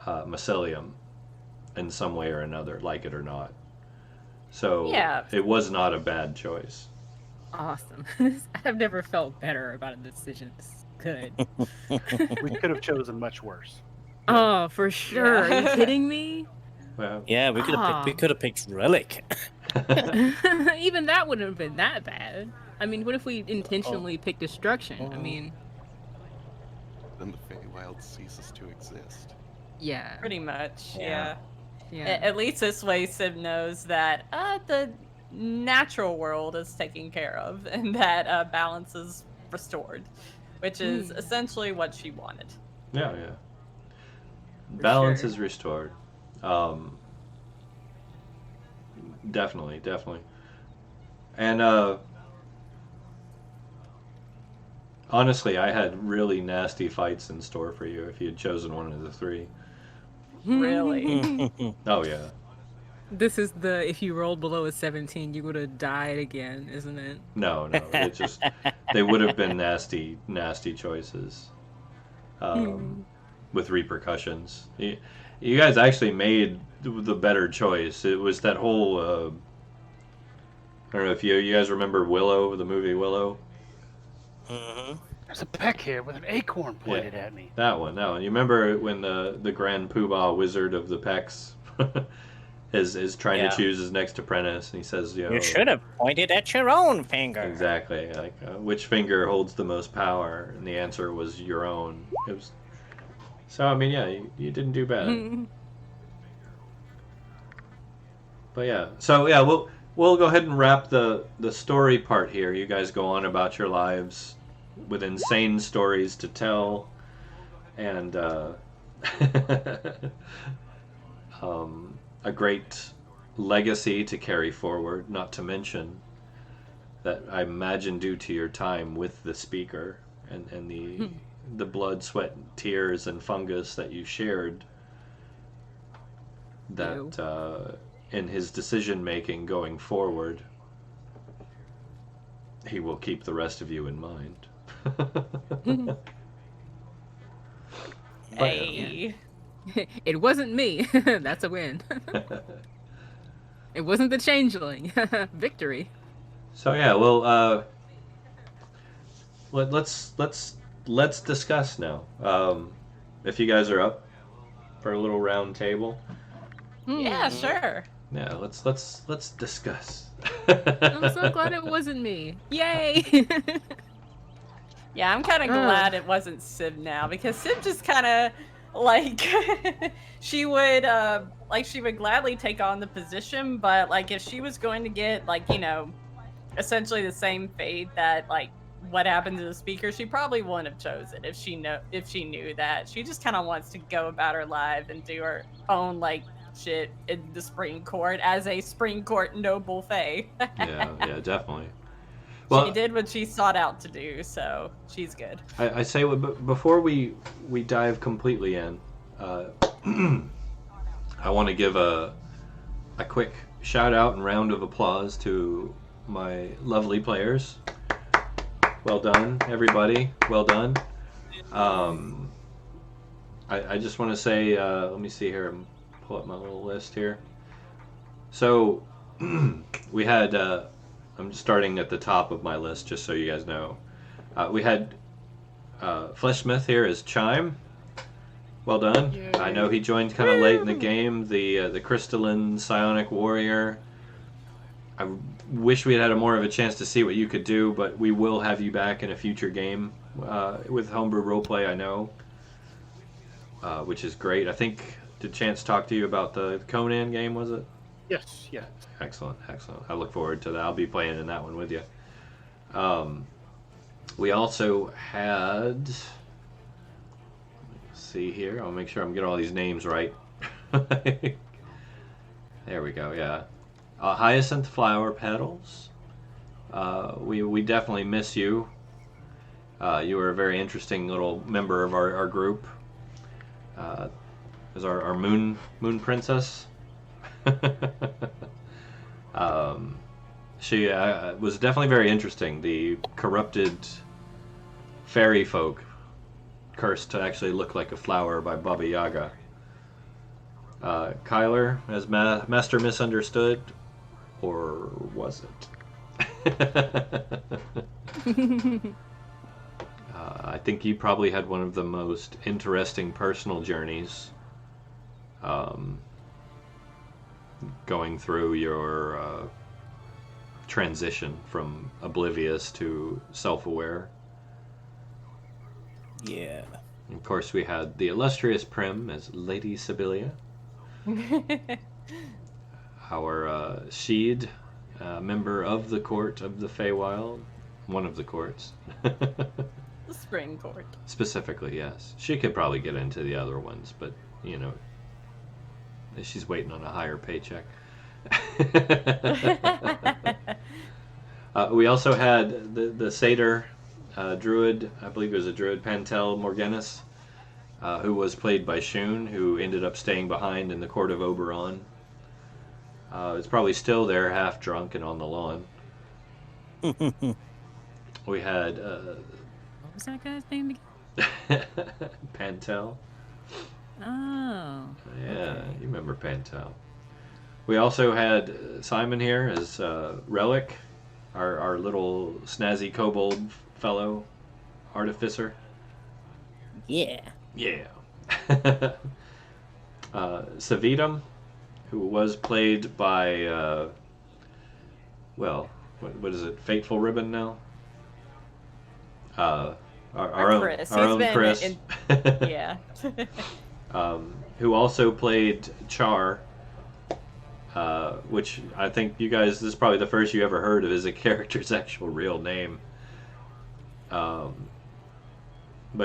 mycelium in some way or another, like it or not. So Yeah. it was not a bad choice. Awesome. I've never felt better about a decision. This is good. We could have chosen much worse. Oh, for sure. Yeah. Are you kidding me? Well, Yeah, we could have picked Relic. Even that wouldn't have been that bad. I mean, what if we intentionally picked destruction? I mean, Then the Feywild ceases to exist. yeah. Pretty much, Yeah. yeah. Yeah. At least this way Sib knows that the natural world is taken care of and that balance is restored, which is essentially what she wanted. Yeah. Balance sure. is restored. Definitely. And honestly, I had really nasty fights in store for you if you had chosen one of the three. Really. Oh yeah. This is the if you rolled below a 17, you would have died again, isn't it? No. It just they would have been nasty choices, with repercussions. You guys actually made the better choice. It was that whole. I don't know if you guys remember Willow, the movie Willow. There's a peck here with an acorn pointed at me. That one. You remember when the Grand Poobah Wizard of the Pecs is trying to choose his next apprentice, and he says, You should have pointed at your own finger. Exactly. Like, which finger holds the most power? And the answer was your own. It was. So I mean, yeah, you didn't do bad. But yeah, so yeah, we'll go ahead and wrap the story part here. You guys go on about your lives with insane stories to tell, and a great legacy to carry forward. Not to mention that I imagine due to your time with the speaker and the blood, sweat, tears, and fungus that you shared, that in his decision making going forward, he will keep the rest of you in mind. Hey. It wasn't me. That's a win. It wasn't the changeling. Victory. So yeah, well, let's discuss now. If you guys are up for a little round table. Yeah, sure. Yeah, let's discuss. I'm so glad it wasn't me. Yay! Yeah, I'm kind of glad it wasn't Sib now, because Sib just kind of like she would gladly take on the position, but like if she was going to get essentially the same fate that like what happened to the speaker, she probably wouldn't have chosen if she knew that. She just kind of wants to go about her life and do her own shit in the Spring Court as a Spring Court noble fae. yeah, definitely. Well, she did what she sought out to do, so she's good. I say, before we dive completely in, I want to give a quick shout out and round of applause to my lovely players. Well done, everybody. Well done. I just want to say, let me see here. Pull up my little list here. So we had. I'm starting at the top of my list, just so you guys know. We had Fleshsmith here as Chime. Well done. Yay. I know he joined kind of late in the game. The crystalline psionic warrior. I wish we had more of a chance to see what you could do, but we will have you back in a future game with Homebrew Roleplay, I know, which is great. I think, did Chance talk to you about the Conan game, was it? Yes, yeah. Excellent. I look forward to that. I'll be playing in that one with you. We also had... Let's see here. I'll make sure I'm getting all these names right. There we go, yeah. Hyacinth Flower Petals. We definitely miss you. You were a very interesting little member of our group. Is our moon princess. She was definitely very interesting. The corrupted fairy folk cursed to actually look like a flower by Baba Yaga. Kyler as Master Misunderstood, or was it? I think you probably had one of the most interesting personal journeys, going through your transition from oblivious to self-aware. Yeah. And of course, we had the illustrious Prim as Lady Sibylla. Our Sheed, member of the court of the Feywild, one of the courts. The spring court. Specifically, yes. She could probably get into the other ones, but, you know, she's waiting on a higher paycheck. We also had the satyr druid, I believe it was a druid, Pantel Morganus, who was played by Shun, who ended up staying behind in the court of Oberon. It's probably still there, half drunk and on the lawn. We had... What was that guy's name again? Pantel. Oh. Yeah, you remember Pantel. We also had Simon here as Relic, our little snazzy kobold fellow artificer. Yeah. Yeah. Savidum, who was played by, well, what is it? Fateful Ribbon now? Our own Chris. Our He's own been Chris. Yeah. Who also played Char, which I think you guys, this is probably the first you ever heard of as a character's actual real name. But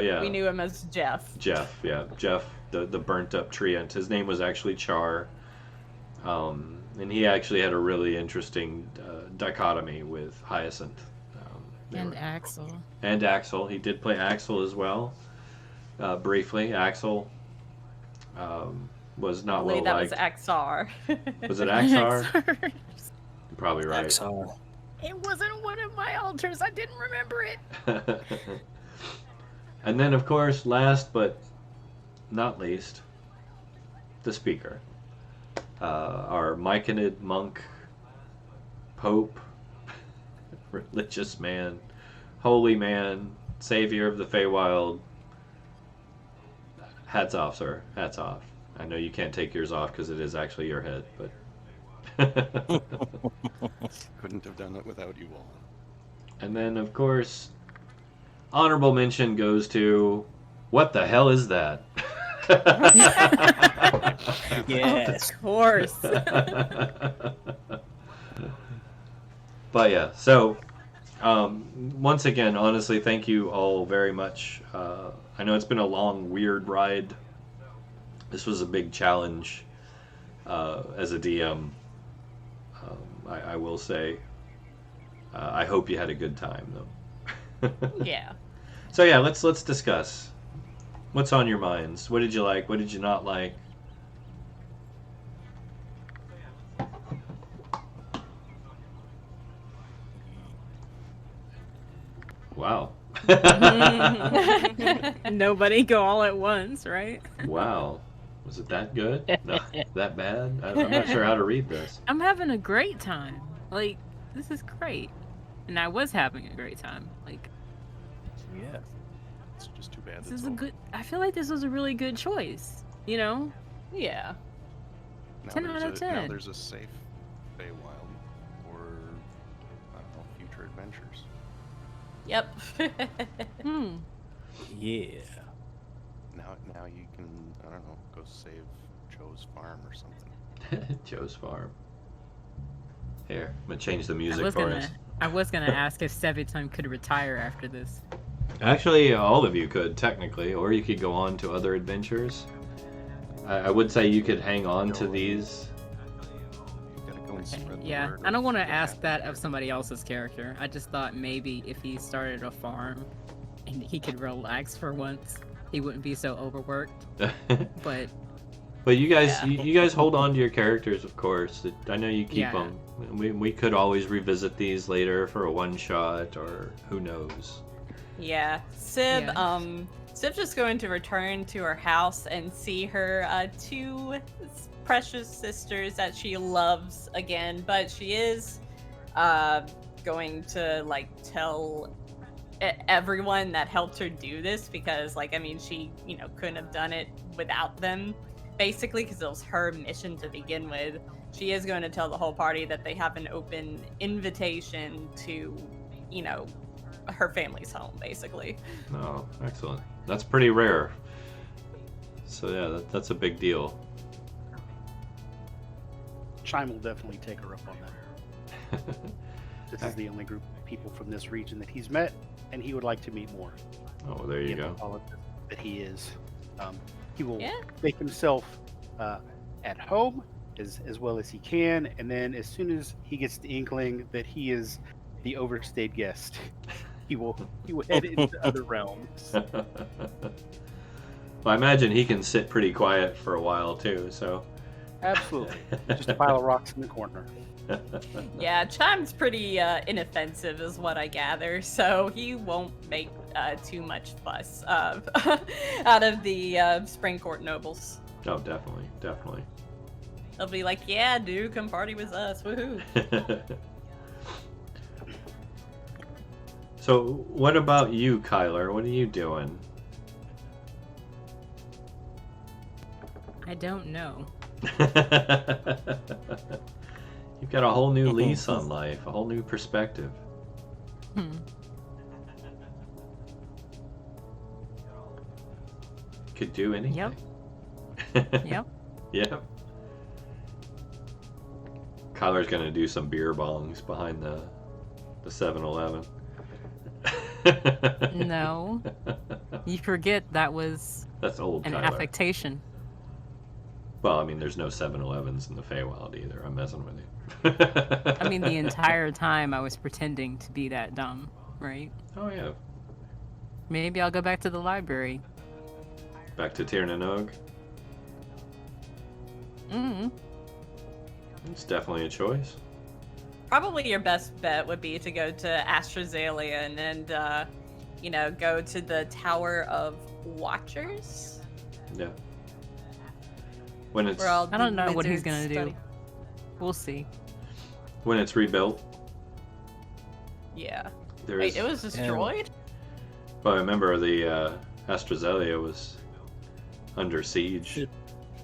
yeah. We knew him as Jeff. Jeff, the burnt up treant. His name was actually Char. And he actually had a really interesting dichotomy with Hyacinth. And Axel. And Axel. He did play Axel as well. Briefly. Axel was not I well believe that liked. was Axar. Was it Axar? You're probably right. Axar. It wasn't one of my altars. I didn't remember it. And then, of course, last but not least, the speaker. Our Myconid monk, Pope, religious man, holy man, savior of the Feywild. Hats off, sir. Hats off. I know you can't take yours off because it is actually your head, but... Couldn't have done it without you all. And then, of course, honorable mention goes to... What the hell is that? Yes. Of course. But yeah, so once again, honestly, thank you all very much. I know it's been a long, weird ride. This was a big challenge as a DM. I will say. I hope you had a good time, though. Yeah. So yeah, let's discuss. What's on your minds? What did you like? What did you not like? Wow. Nobody go all at once, right? Wow. Was it that good? No, that bad? I'm not sure how to read this. I'm having a great time. Like, this is great. And I was having a great time. Like, Yeah. It's just too bad. this it's is a over. good... I feel like this was a really good choice. You know? Yeah. Now 10 out there's of 10. Now there's a safe Feywild for, I don't know, future adventures. Yep. Hmm. Yeah. Now you can, I don't know, go save Joe's farm or something. Joe's farm. Here, I'm gonna change the I music was for gonna... us. I was gonna ask if Sevitum could retire after this. Actually, all of you could, technically, or you could go on to other adventures. I would say you could hang on to these. You gotta go and spread the Yeah, word I don't of want to what ask that happened. of somebody else's character. I just thought maybe if he started a farm and he could relax for once, he wouldn't be so overworked. But But you guys, Yeah. you guys hold on to your characters, of course. I know you keep Yeah. them. We could always revisit these later for a one shot, or who knows. Yeah. Sib, Yeah. Sib's just going to return to her house and see her two precious sisters that she loves again, but she is going to like tell everyone that helped her do this because like I mean she couldn't have done it without them basically because it was her mission to begin with. She is going to tell the whole party that they have an open invitation to her family's home basically. Oh, excellent. That's pretty rare. So yeah, that's a big deal. Chime will definitely take her up on that. This is the only group of people from this region that he's met, and he would like to meet more. Oh, there you go. That he is. He will Yeah. make himself at home as well as he can, and then as soon as he gets the inkling that he is the overstayed guest, he will head into other realms. Well, I imagine he can sit pretty quiet for a while too. So. Absolutely, just a pile of rocks in the corner. Yeah, Chime's pretty inoffensive, is what I gather, so he won't make too much fuss out of the Springcourt nobles. Oh, definitely, definitely. They'll be like, "Yeah, dude, come party with us, woohoo!" So, what about you, Kyler? What are you doing? I don't know. You've got a whole new lease on life, a whole new perspective. Could do anything. Yep. Yep. Yep. Kyler's gonna do some beer bongs behind the 7-Eleven. No. You forget that was That's old an Kyler. affectation. Well, I mean, there's no 7-Elevens in the Feywild either. I'm messing with you. I mean, the entire time I was pretending to be that dumb, right? Oh, yeah. Maybe I'll go back to the library. Back to Tir na Nog. Mm-hmm. It's definitely a choice. Probably your best bet would be to go to Astrazelia and go to the Tower of Watchers. Yeah. When it's Where all I don't the know what he's wizards gonna do. study. We'll see. when it's rebuilt, Yeah. there Wait, is. it was destroyed? Well, I remember the Astrazelia was under siege.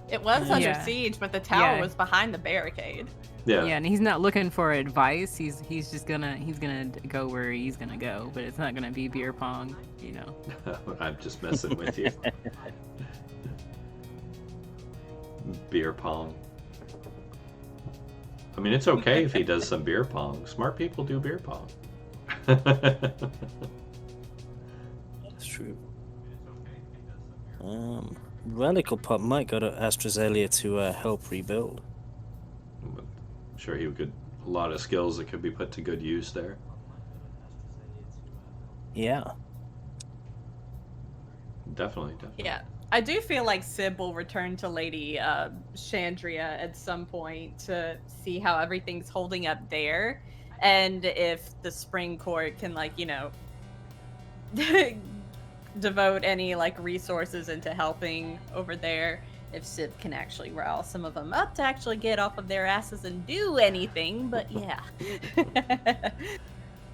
It was under Yeah. siege, but the tower Yeah. was behind the barricade. Yeah. Yeah, and he's not looking for advice. He's just gonna go where he's gonna go, but it's not gonna be beer pong, you know. I'm just messing with you. Beer pong. I mean, it's okay if he does some beer pong. Smart people do beer pong. That's true. Radical Pop might go to Astrazelia to help rebuild. I'm sure he could. A lot of skills that could be put to good use there. Yeah. Definitely. Yeah. I do feel like Sib will return to Lady Chandria at some point to see how everything's holding up there. And if the Spring Court can, devote any, resources into helping over there. If Sib can actually rile some of them up to actually get off of their asses and do anything. But yeah.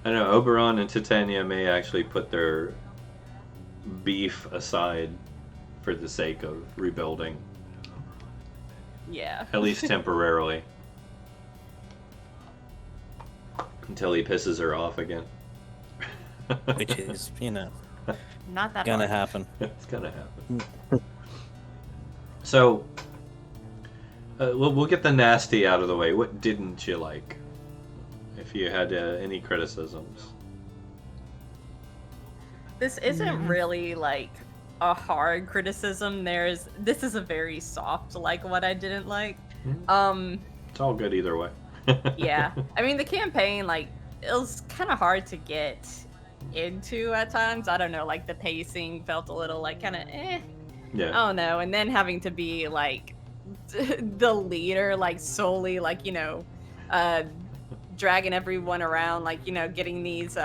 I know Oberon and Titania may actually put their beef aside for the sake of rebuilding, Yeah. at least temporarily, until he pisses her off again. Which is, Not that gonna hard. happen. It's gonna happen. So, we'll get the nasty out of the way. What didn't you like? If you had any criticisms. This isn't really a hard criticism. This is a very soft what I didn't like. It's all good either way. Yeah. I mean the campaign it was kind of hard to get into at times. I don't know, the pacing felt a little kind of Yeah. I don't know, and then having to be the leader solely dragging everyone around getting these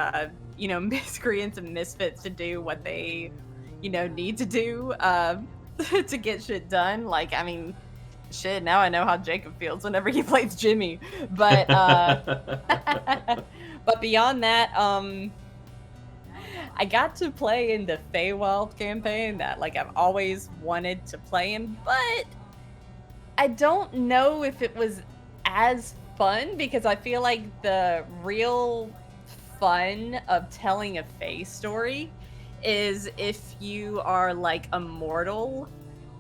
miscreants and misfits to do what they need to do to get shit done. I mean, shit, now I know how Jacob feels whenever he plays Jimmy. But but beyond that, I got to play in the Feywild campaign that I've always wanted to play in, but I don't know if it was as fun because I feel like the real fun of telling a Fey story is if you are a mortal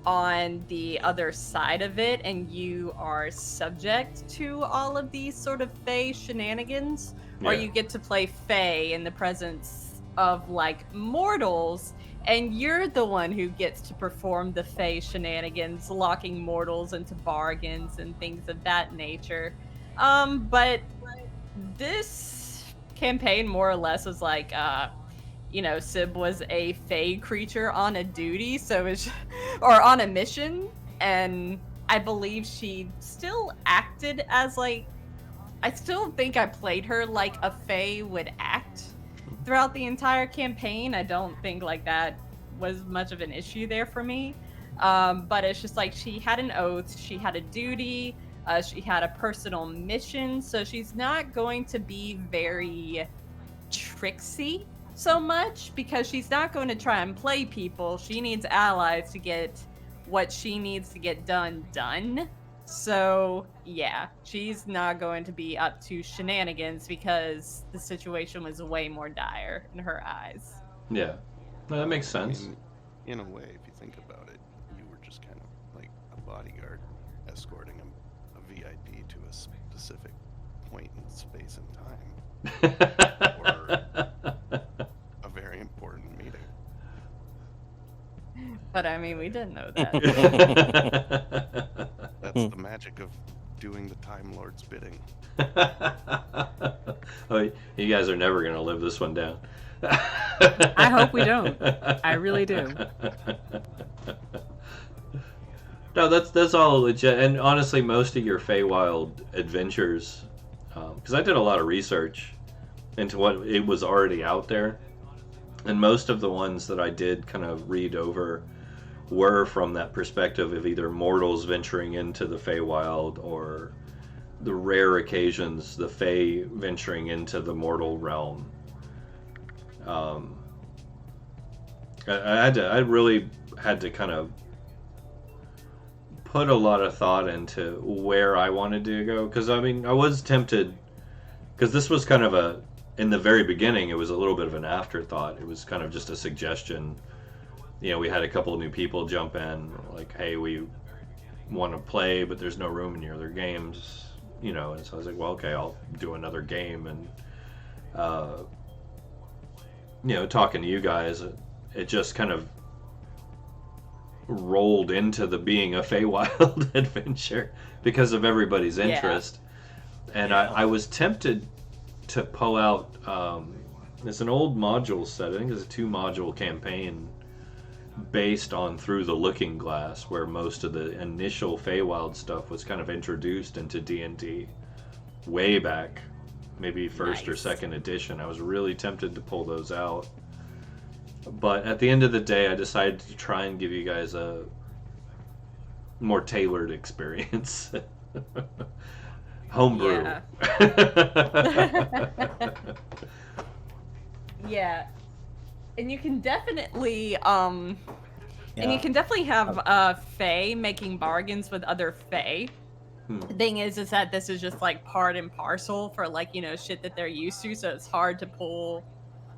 on the other side of it and you are subject to all of these sort of Fey shenanigans, or Yeah. you get to play Fae in the presence of like mortals, and you're the one who gets to perform the Fae shenanigans, locking mortals into bargains and things of that nature. But this campaign more or less was like, Sib was a Fae creature on a duty, so it's or on a mission, and I believe she still acted as like, I still think I played her like a Fae would act throughout the entire campaign. I don't think like that was much of an issue there for me. But it's just like she had an oath, she had a duty, she had a personal mission, so she's not going to be very tricksy so much because she's not going to try and play people. She needs allies to get what she needs to get done. So, yeah, she's not going to be up to shenanigans because the situation was way more dire in her eyes. Yeah. No, that makes I sense. mean, in a way, if you think about it, you were just kind of like a bodyguard escorting a VIP to a specific point in space and time. Or a very important meeting. But I mean, we didn't know that. That's the magic of doing the Time Lord's bidding. Oh, you guys are never going to live this one down. I hope we don't. I really do. No, that's all legit. And honestly, most of your Feywild adventures, because I did a lot of research into what it was already out there, and most of the ones that I did kind of read over were from that perspective of either mortals venturing into the Feywild or the rare occasions the Fey venturing into the mortal realm. I really had to kind of put a lot of thought into where I wanted to go, because I mean I was tempted, because this was kind of in the very beginning it was a little bit of an afterthought. It was kind of just a suggestion. We had a couple of new people jump in, like, hey, we want to play, but there's no room in your other games, and so I was like, well, okay, I'll do another game. And talking to you guys, it just kind of rolled into the being a Feywild adventure because of everybody's interest. And I was tempted to pull out, it's an old module set, I think it's a 2-module campaign based on Through the Looking Glass, where most of the initial Feywild stuff was kind of introduced into D&D way back, maybe first or second edition. I was really tempted to pull those out, but at the end of the day I decided to try and give you guys a more tailored experience. Homebrew. Yeah. And you can definitely and you can definitely have Fae making bargains with other Fae. The thing is that this is just like part and parcel for like, shit that they're used to, so it's hard to pull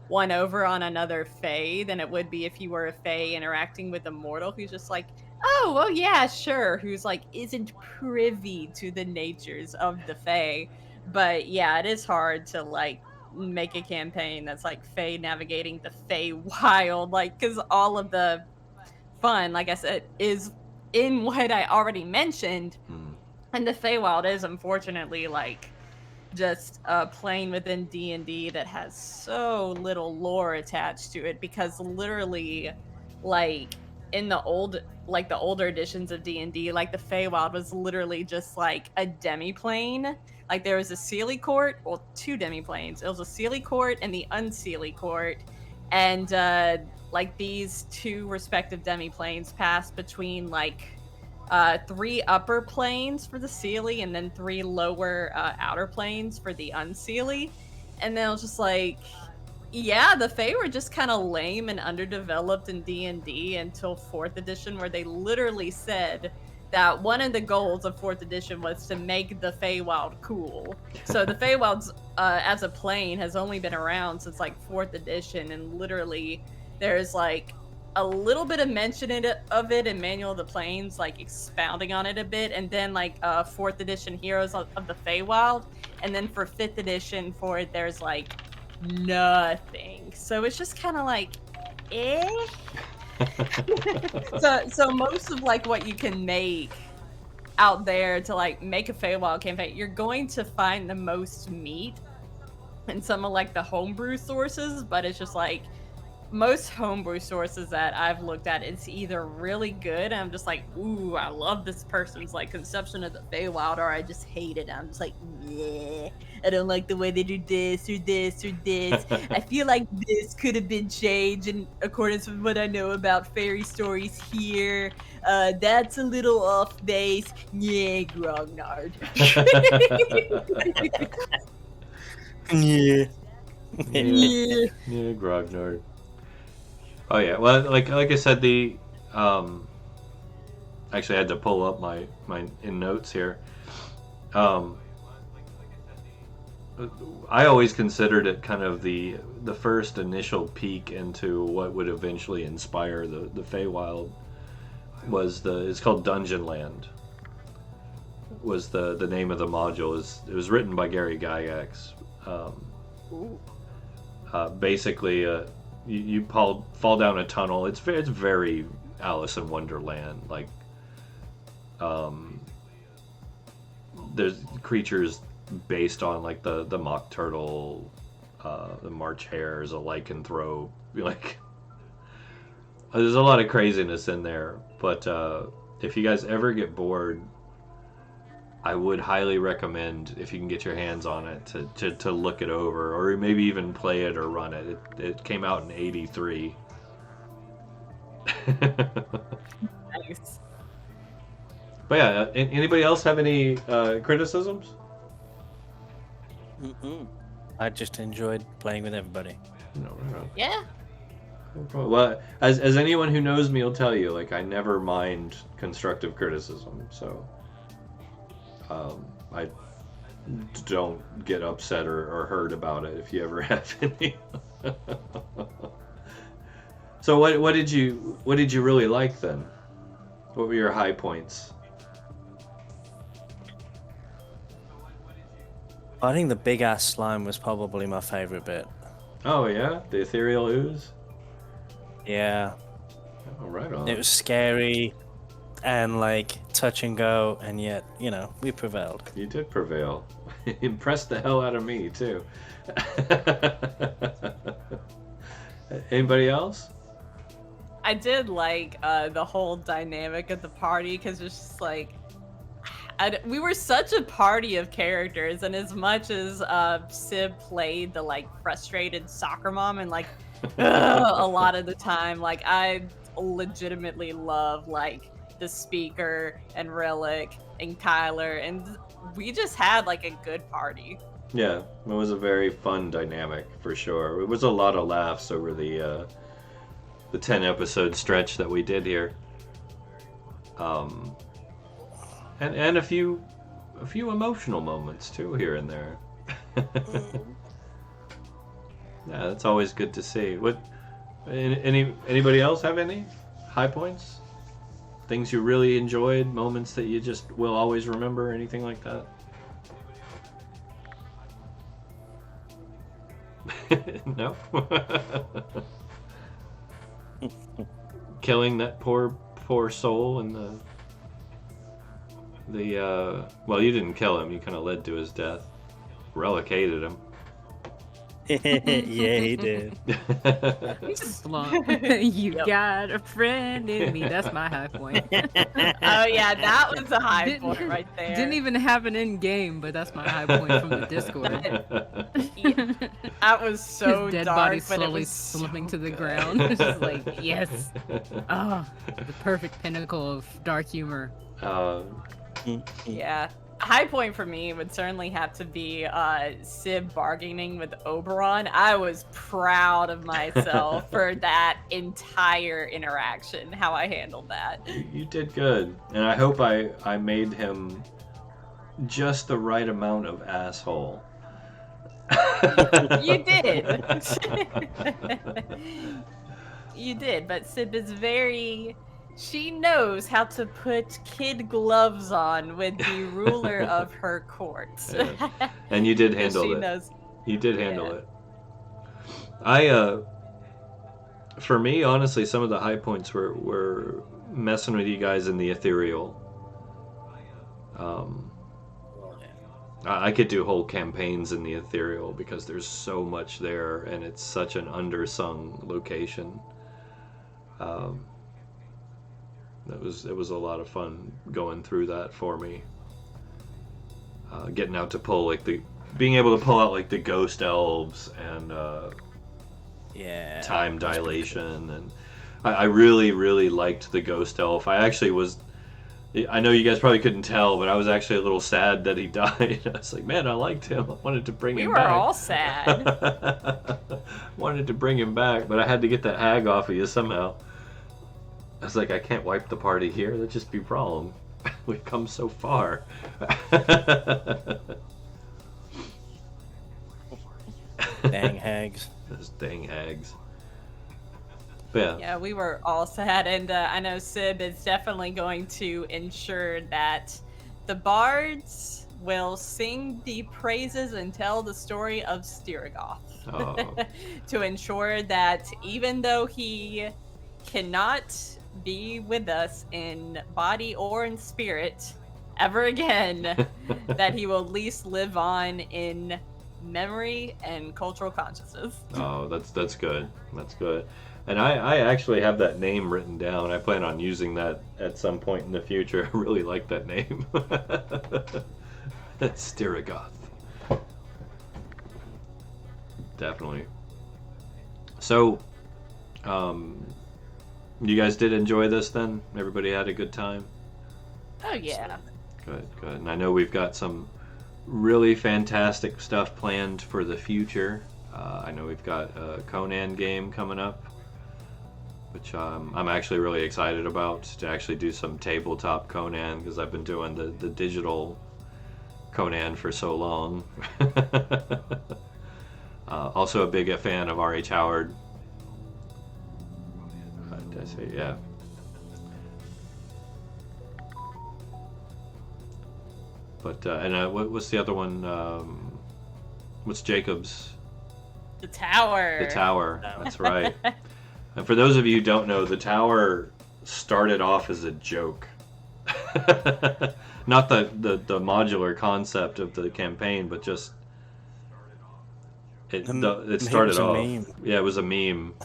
one over on another Fae than it would be if you were a Fae interacting with a mortal who's just like, oh, well, yeah, sure, who's like isn't privy to the natures of the Fae. But yeah, it is hard to like make a campaign that's like Fae navigating the Fae wild, like, because all of the fun, like I said, is in what I already mentioned. And the Feywild is unfortunately like just a plane within D&D that has so little lore attached to it, because literally, like, in the older editions of D&D, like the Feywild was literally just like a demi-plane. Like there was a Seelie Court, well, 2 demi-planes. It was a Seelie Court and the Unseelie Court. And like these 2 respective demi-planes passed between like 3 upper planes for the Seelie and then 3 lower outer planes for the Unseelie. And then I was just like, yeah, the Fae were just kind of lame and underdeveloped in D&D until 4th edition, where they literally said that one of the goals of 4th edition was to make the Feywild cool. So the Feywild's as a plane has only been around since like 4th edition, and literally there's like a little bit of mention of it in Manual of the Plains, like expounding on it a bit, and then like 4th edition Heroes of the Feywild, and then for 5th edition for it, there's like nothing. So it's just kind of like, eh. So most of like what you can make out there to like make a Feywild campaign, you're going to find the most meat in some of like the homebrew sources, but it's just like most homebrew sources that I've looked at, it's either really good and I'm just like, ooh, I love this person's like conception of the Feywild, or I just hate it. I'm just like, yeah, I don't like the way they do this or this or this. I feel like this could have been changed in accordance with what I know about fairy stories here. That's a little off base. Yeah, grognard. Yeah. Yeah. Yeah, grognard. Oh yeah, well, like I said, the actually I had to pull up my in notes here. I always considered it kind of the first initial peek into what would eventually inspire the Feywild. It's called Dungeon Land. Was the name of the module. It was written by Gary Gygax. Basically, you fall down a tunnel. It's very Alice in Wonderland. Like, there's creatures based on like the mock turtle, the March hares, a lycanthrope. Like, there's a lot of craziness in there. But if you guys ever get bored, I would highly recommend, if you can get your hands on it, to look it over, or maybe even play it or run it. It came out in '83. Nice. But yeah, anybody else have any criticisms? I just enjoyed playing with everybody. No. Yeah. Well, as anyone who knows me will tell you, like, I never mind constructive criticism, so I don't get upset or hurt about it if you ever have any. So what did you really like then? What were your high points? I think the big ass slime was probably my favorite bit. Oh yeah, the ethereal ooze. Yeah, Oh, right on. it was scary and like touch and go, and yet, you know, we prevailed. You did prevail. Impressed the hell out of me too. Anybody else? I did like the whole dynamic of the party, because it's just like we were such a party of characters, and as much as Sib played the like frustrated soccer mom and like a lot of the time, like I legitimately love like the speaker and Relic and Kyler, and we just had like a good party. Yeah, it was a very fun dynamic for sure. It was a lot of laughs over the 10 episode stretch that we did here. And a few emotional moments too here and there. Yeah, that's always good to see. Anybody else have any high points? Things you really enjoyed, moments that you just will always remember, anything like that? No? Killing that poor soul in the well, you didn't kill him, you kind of led to his death. Relic hated him. Yeah, he did. You got a friend in me. That's my high point. Oh yeah, that was a high point right there. Didn't even happen in game, but that's my high point from the Discord. That was so His dead dark, body but it slowly was slipping so to the good. ground. It's just like, yes. Oh, the perfect pinnacle of dark humor. Yeah. A high point for me would certainly have to be Sib bargaining with Oberon. I was proud of myself for that entire interaction, how I handled that. You did good, and I hope I made him just the right amount of asshole. You did. You did, but Sib is very. She knows how to put kid gloves on with the ruler of her court. Yeah. And you did handle she it. knows. You did handle Yeah. it. For me, honestly, some of the high points were messing with you guys in the ethereal. I could do whole campaigns in the ethereal because there's so much there, and it's such an undersung location. It was a lot of fun going through that for me. Getting out to pull being able to pull out like the ghost elves and Yeah. time dilation, and I really liked the ghost elf. I actually was. I know you guys probably couldn't tell, but I was actually a little sad that he died. I was like, man, I liked him. I wanted to bring him back. We were all sad. Wanted to bring him back, but I had to get that hag off of you somehow. I was like, I can't wipe the party here. That'd just be wrong. We've come so far. Dang hags. Those dang hags. But yeah. Yeah, we were all sad, and I know Sib is definitely going to ensure that the bards will sing the praises and tell the story of Styragoth. Oh. To ensure that even though he cannot be with us in body or in spirit ever again, that he will at least live on in memory and cultural consciousness. Oh, that's good. That's good. And I actually have that name written down. I plan on using that at some point in the future. I really like that name. That's Styragoth. Definitely. So, you guys did enjoy this then? Everybody had a good time? Oh yeah. Good. And I know we've got some really fantastic stuff planned for the future. I know we've got a Conan game coming up, which I'm actually really excited about, to actually do some tabletop Conan, because I've been doing the digital Conan for so long. Also a big fan of R.H. Howard. Did I say, yeah. But, what's the other one? What's Jacob's? The Tower. The Tower, that's right. And for those of you who don't know, The Tower started off as a joke. Not the modular concept of the campaign, but just it started off. Meme. Yeah, it was a meme.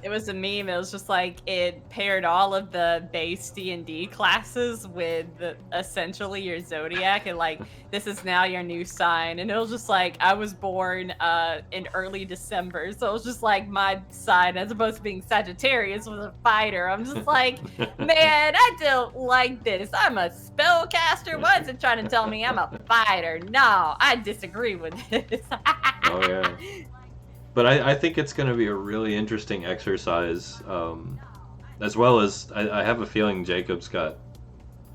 It was a meme. It was just like it paired all of the base D&D classes with essentially your zodiac, and like, this is now your new sign. And it was just like, I was born in early December, so it was just like my sign, as opposed to being Sagittarius, was a fighter. I'm just like, man, I don't like this. I'm a spellcaster. Why is it trying to tell me I'm a fighter? No, I disagree with this. Oh yeah. But I think it's going to be a really interesting exercise, as well as I have a feeling Jacob's got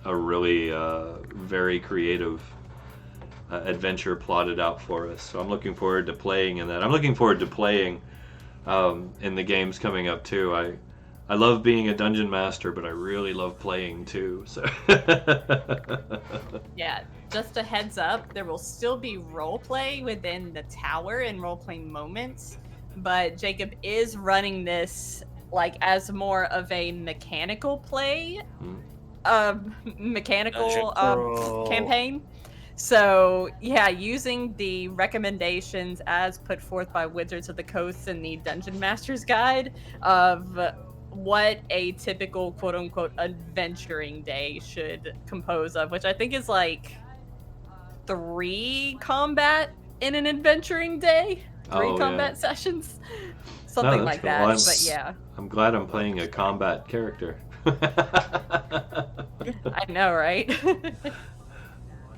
a really very creative adventure plotted out for us. So I'm looking forward to playing in that. I'm looking forward to playing in the games coming up too. I love being a dungeon master, but I really love playing too. So Yeah, just a heads up, there will still be roleplay within the tower and role-playing moments, but Jacob is running this like as more of a mechanical play, mechanical campaign. So yeah, using the recommendations as put forth by Wizards of the Coast in the Dungeon Master's Guide of what a typical quote-unquote adventuring day should compose of, which I think is like 3 combat in an adventuring day, 3 combat sessions, something No, like that's that. cool. But yeah, I'm glad I'm playing a combat character. I know, right?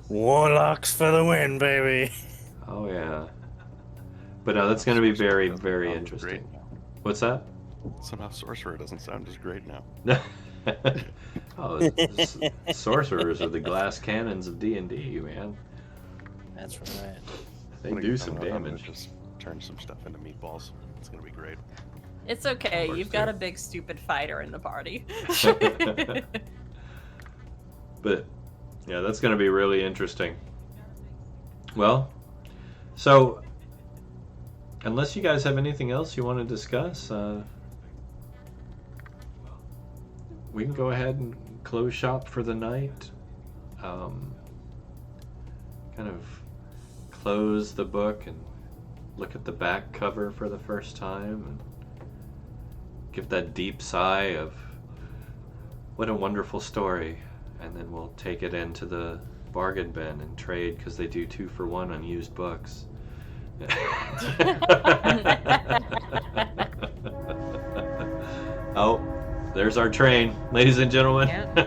Warlocks for the win, baby. Oh yeah. But no, that's going to be very, very interesting. Great. What's that? Somehow Sorcerer doesn't sound as great now. Sorcerers are the glass cannons of D&D, man. That's right. They do some I'm gonna damage. just turn some stuff into meatballs. It's gonna be great. It's okay. Or You've got a big stupid fighter in the party. But yeah, that's going to be really interesting. Well, so unless you guys have anything else you want to discuss, we can go ahead and close shop for the night. Kind of close the book and look at the back cover for the first time and give that deep sigh of what a wonderful story, and then we'll take it into the bargain bin and trade because they do 2 for 1 on used books. Oh, there's our train, ladies and gentlemen. Yep.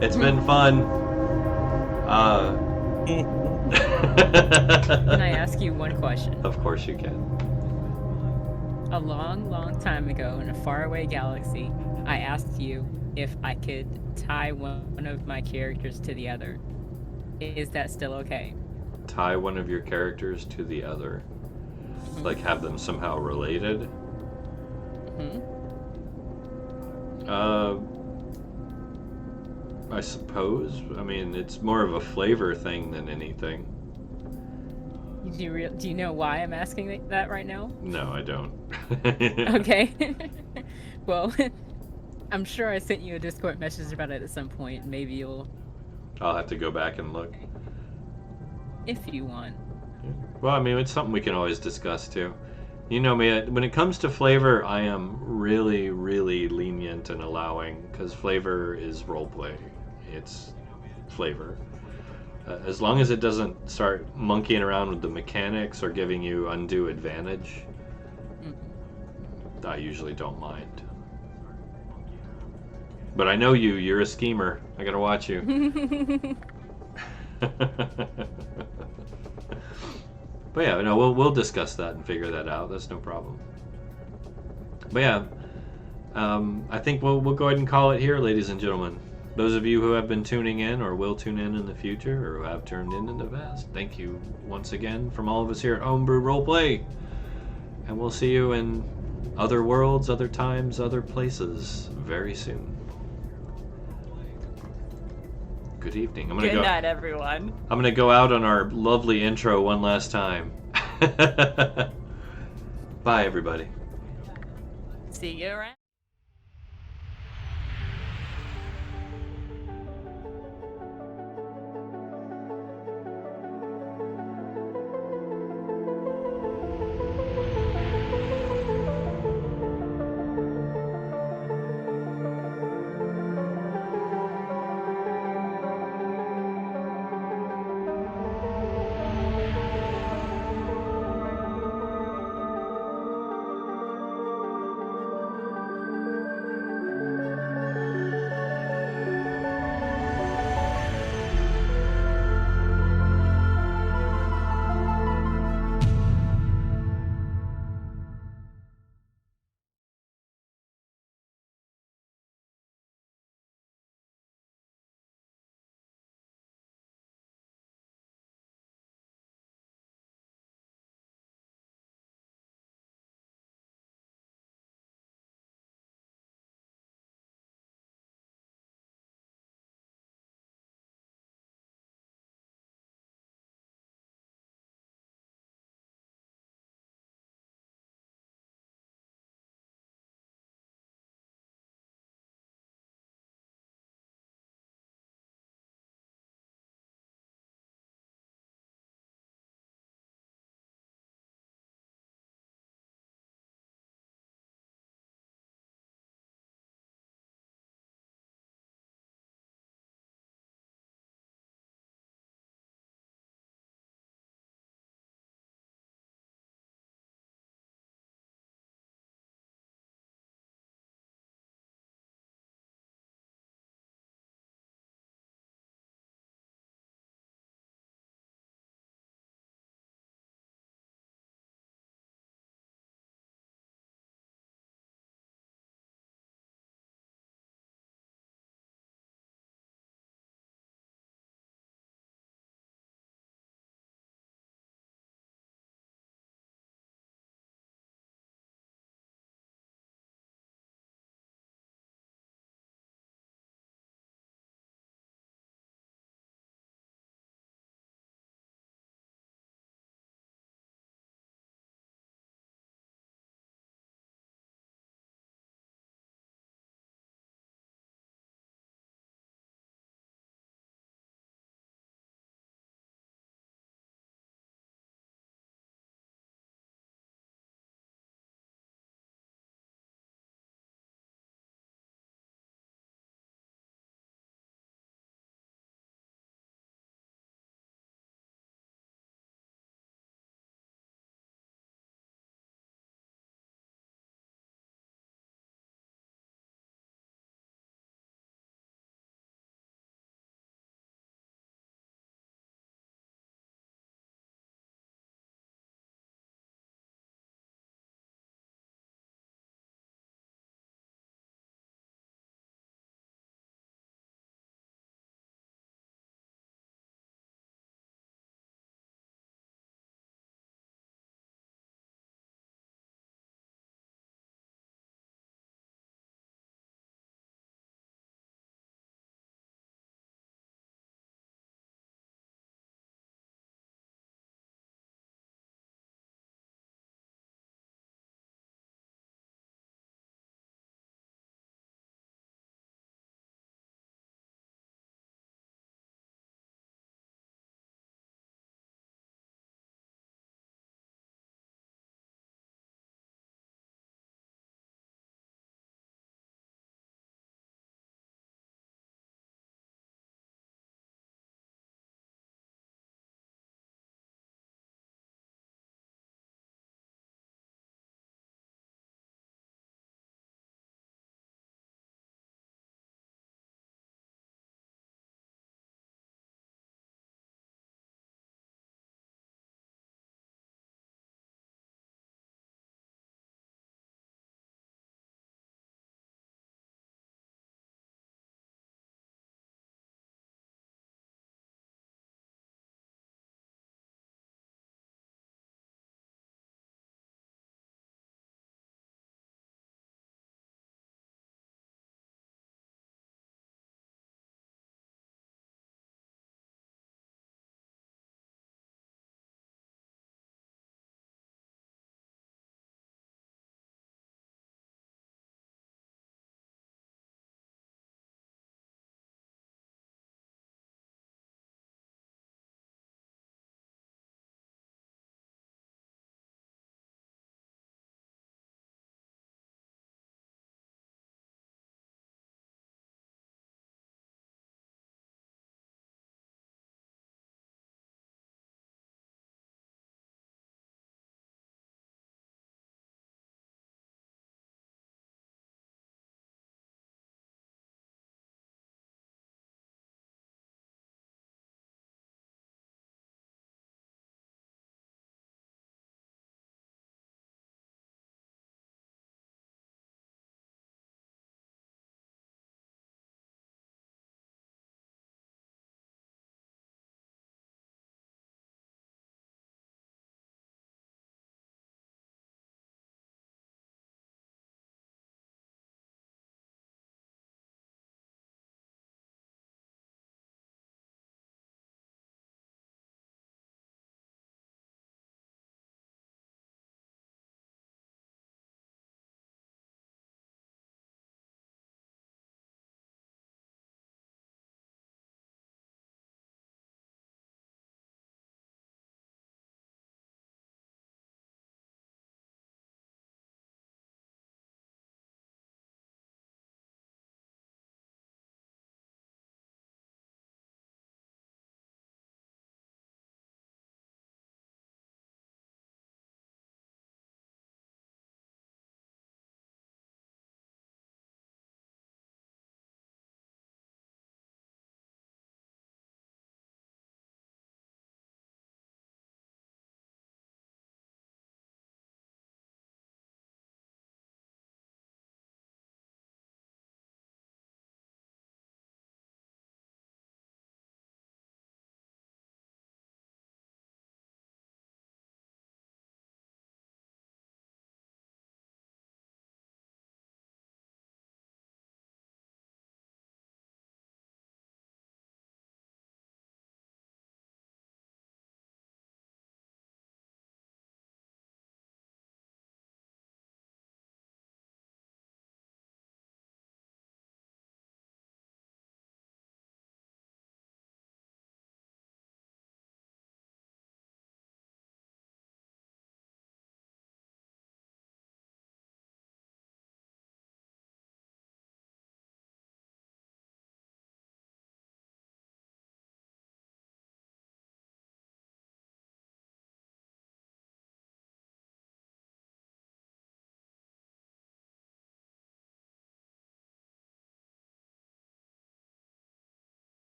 It's been fun. Can I ask you one question? Of course you can. A long, long time ago in a faraway galaxy, I asked you if I could tie one of my characters to the other. Is that still okay? Tie one of your characters to the other. Like have them somehow related? Hmm? I suppose. I mean, it's more of a flavor thing than anything. Do you know why I'm asking that right now? No, I don't. Okay. Well, I'm sure I sent you a Discord message about it at some point. Maybe you'll, I'll have to go back and look. if you want. Well, I mean, it's something we can always discuss too. You know me, when it comes to flavor, I am really, really lenient and allowing, because flavor is roleplay. It's flavor. As long as it doesn't start monkeying around with the mechanics or giving you undue advantage, I usually don't mind. But I know you're a schemer. I gotta watch you. But yeah, no, we'll discuss that and figure that out. That's no problem. But yeah, I think we'll go ahead and call it here, ladies and gentlemen. Those of you who have been tuning in or will tune in the future or who have turned in the past, thank you once again from all of us here at Homebrew Roleplay. And we'll see you in other worlds, other times, other places very soon. Good evening. Good night, everyone. I'm gonna go out on our lovely intro one last time. Bye, everybody. See you around.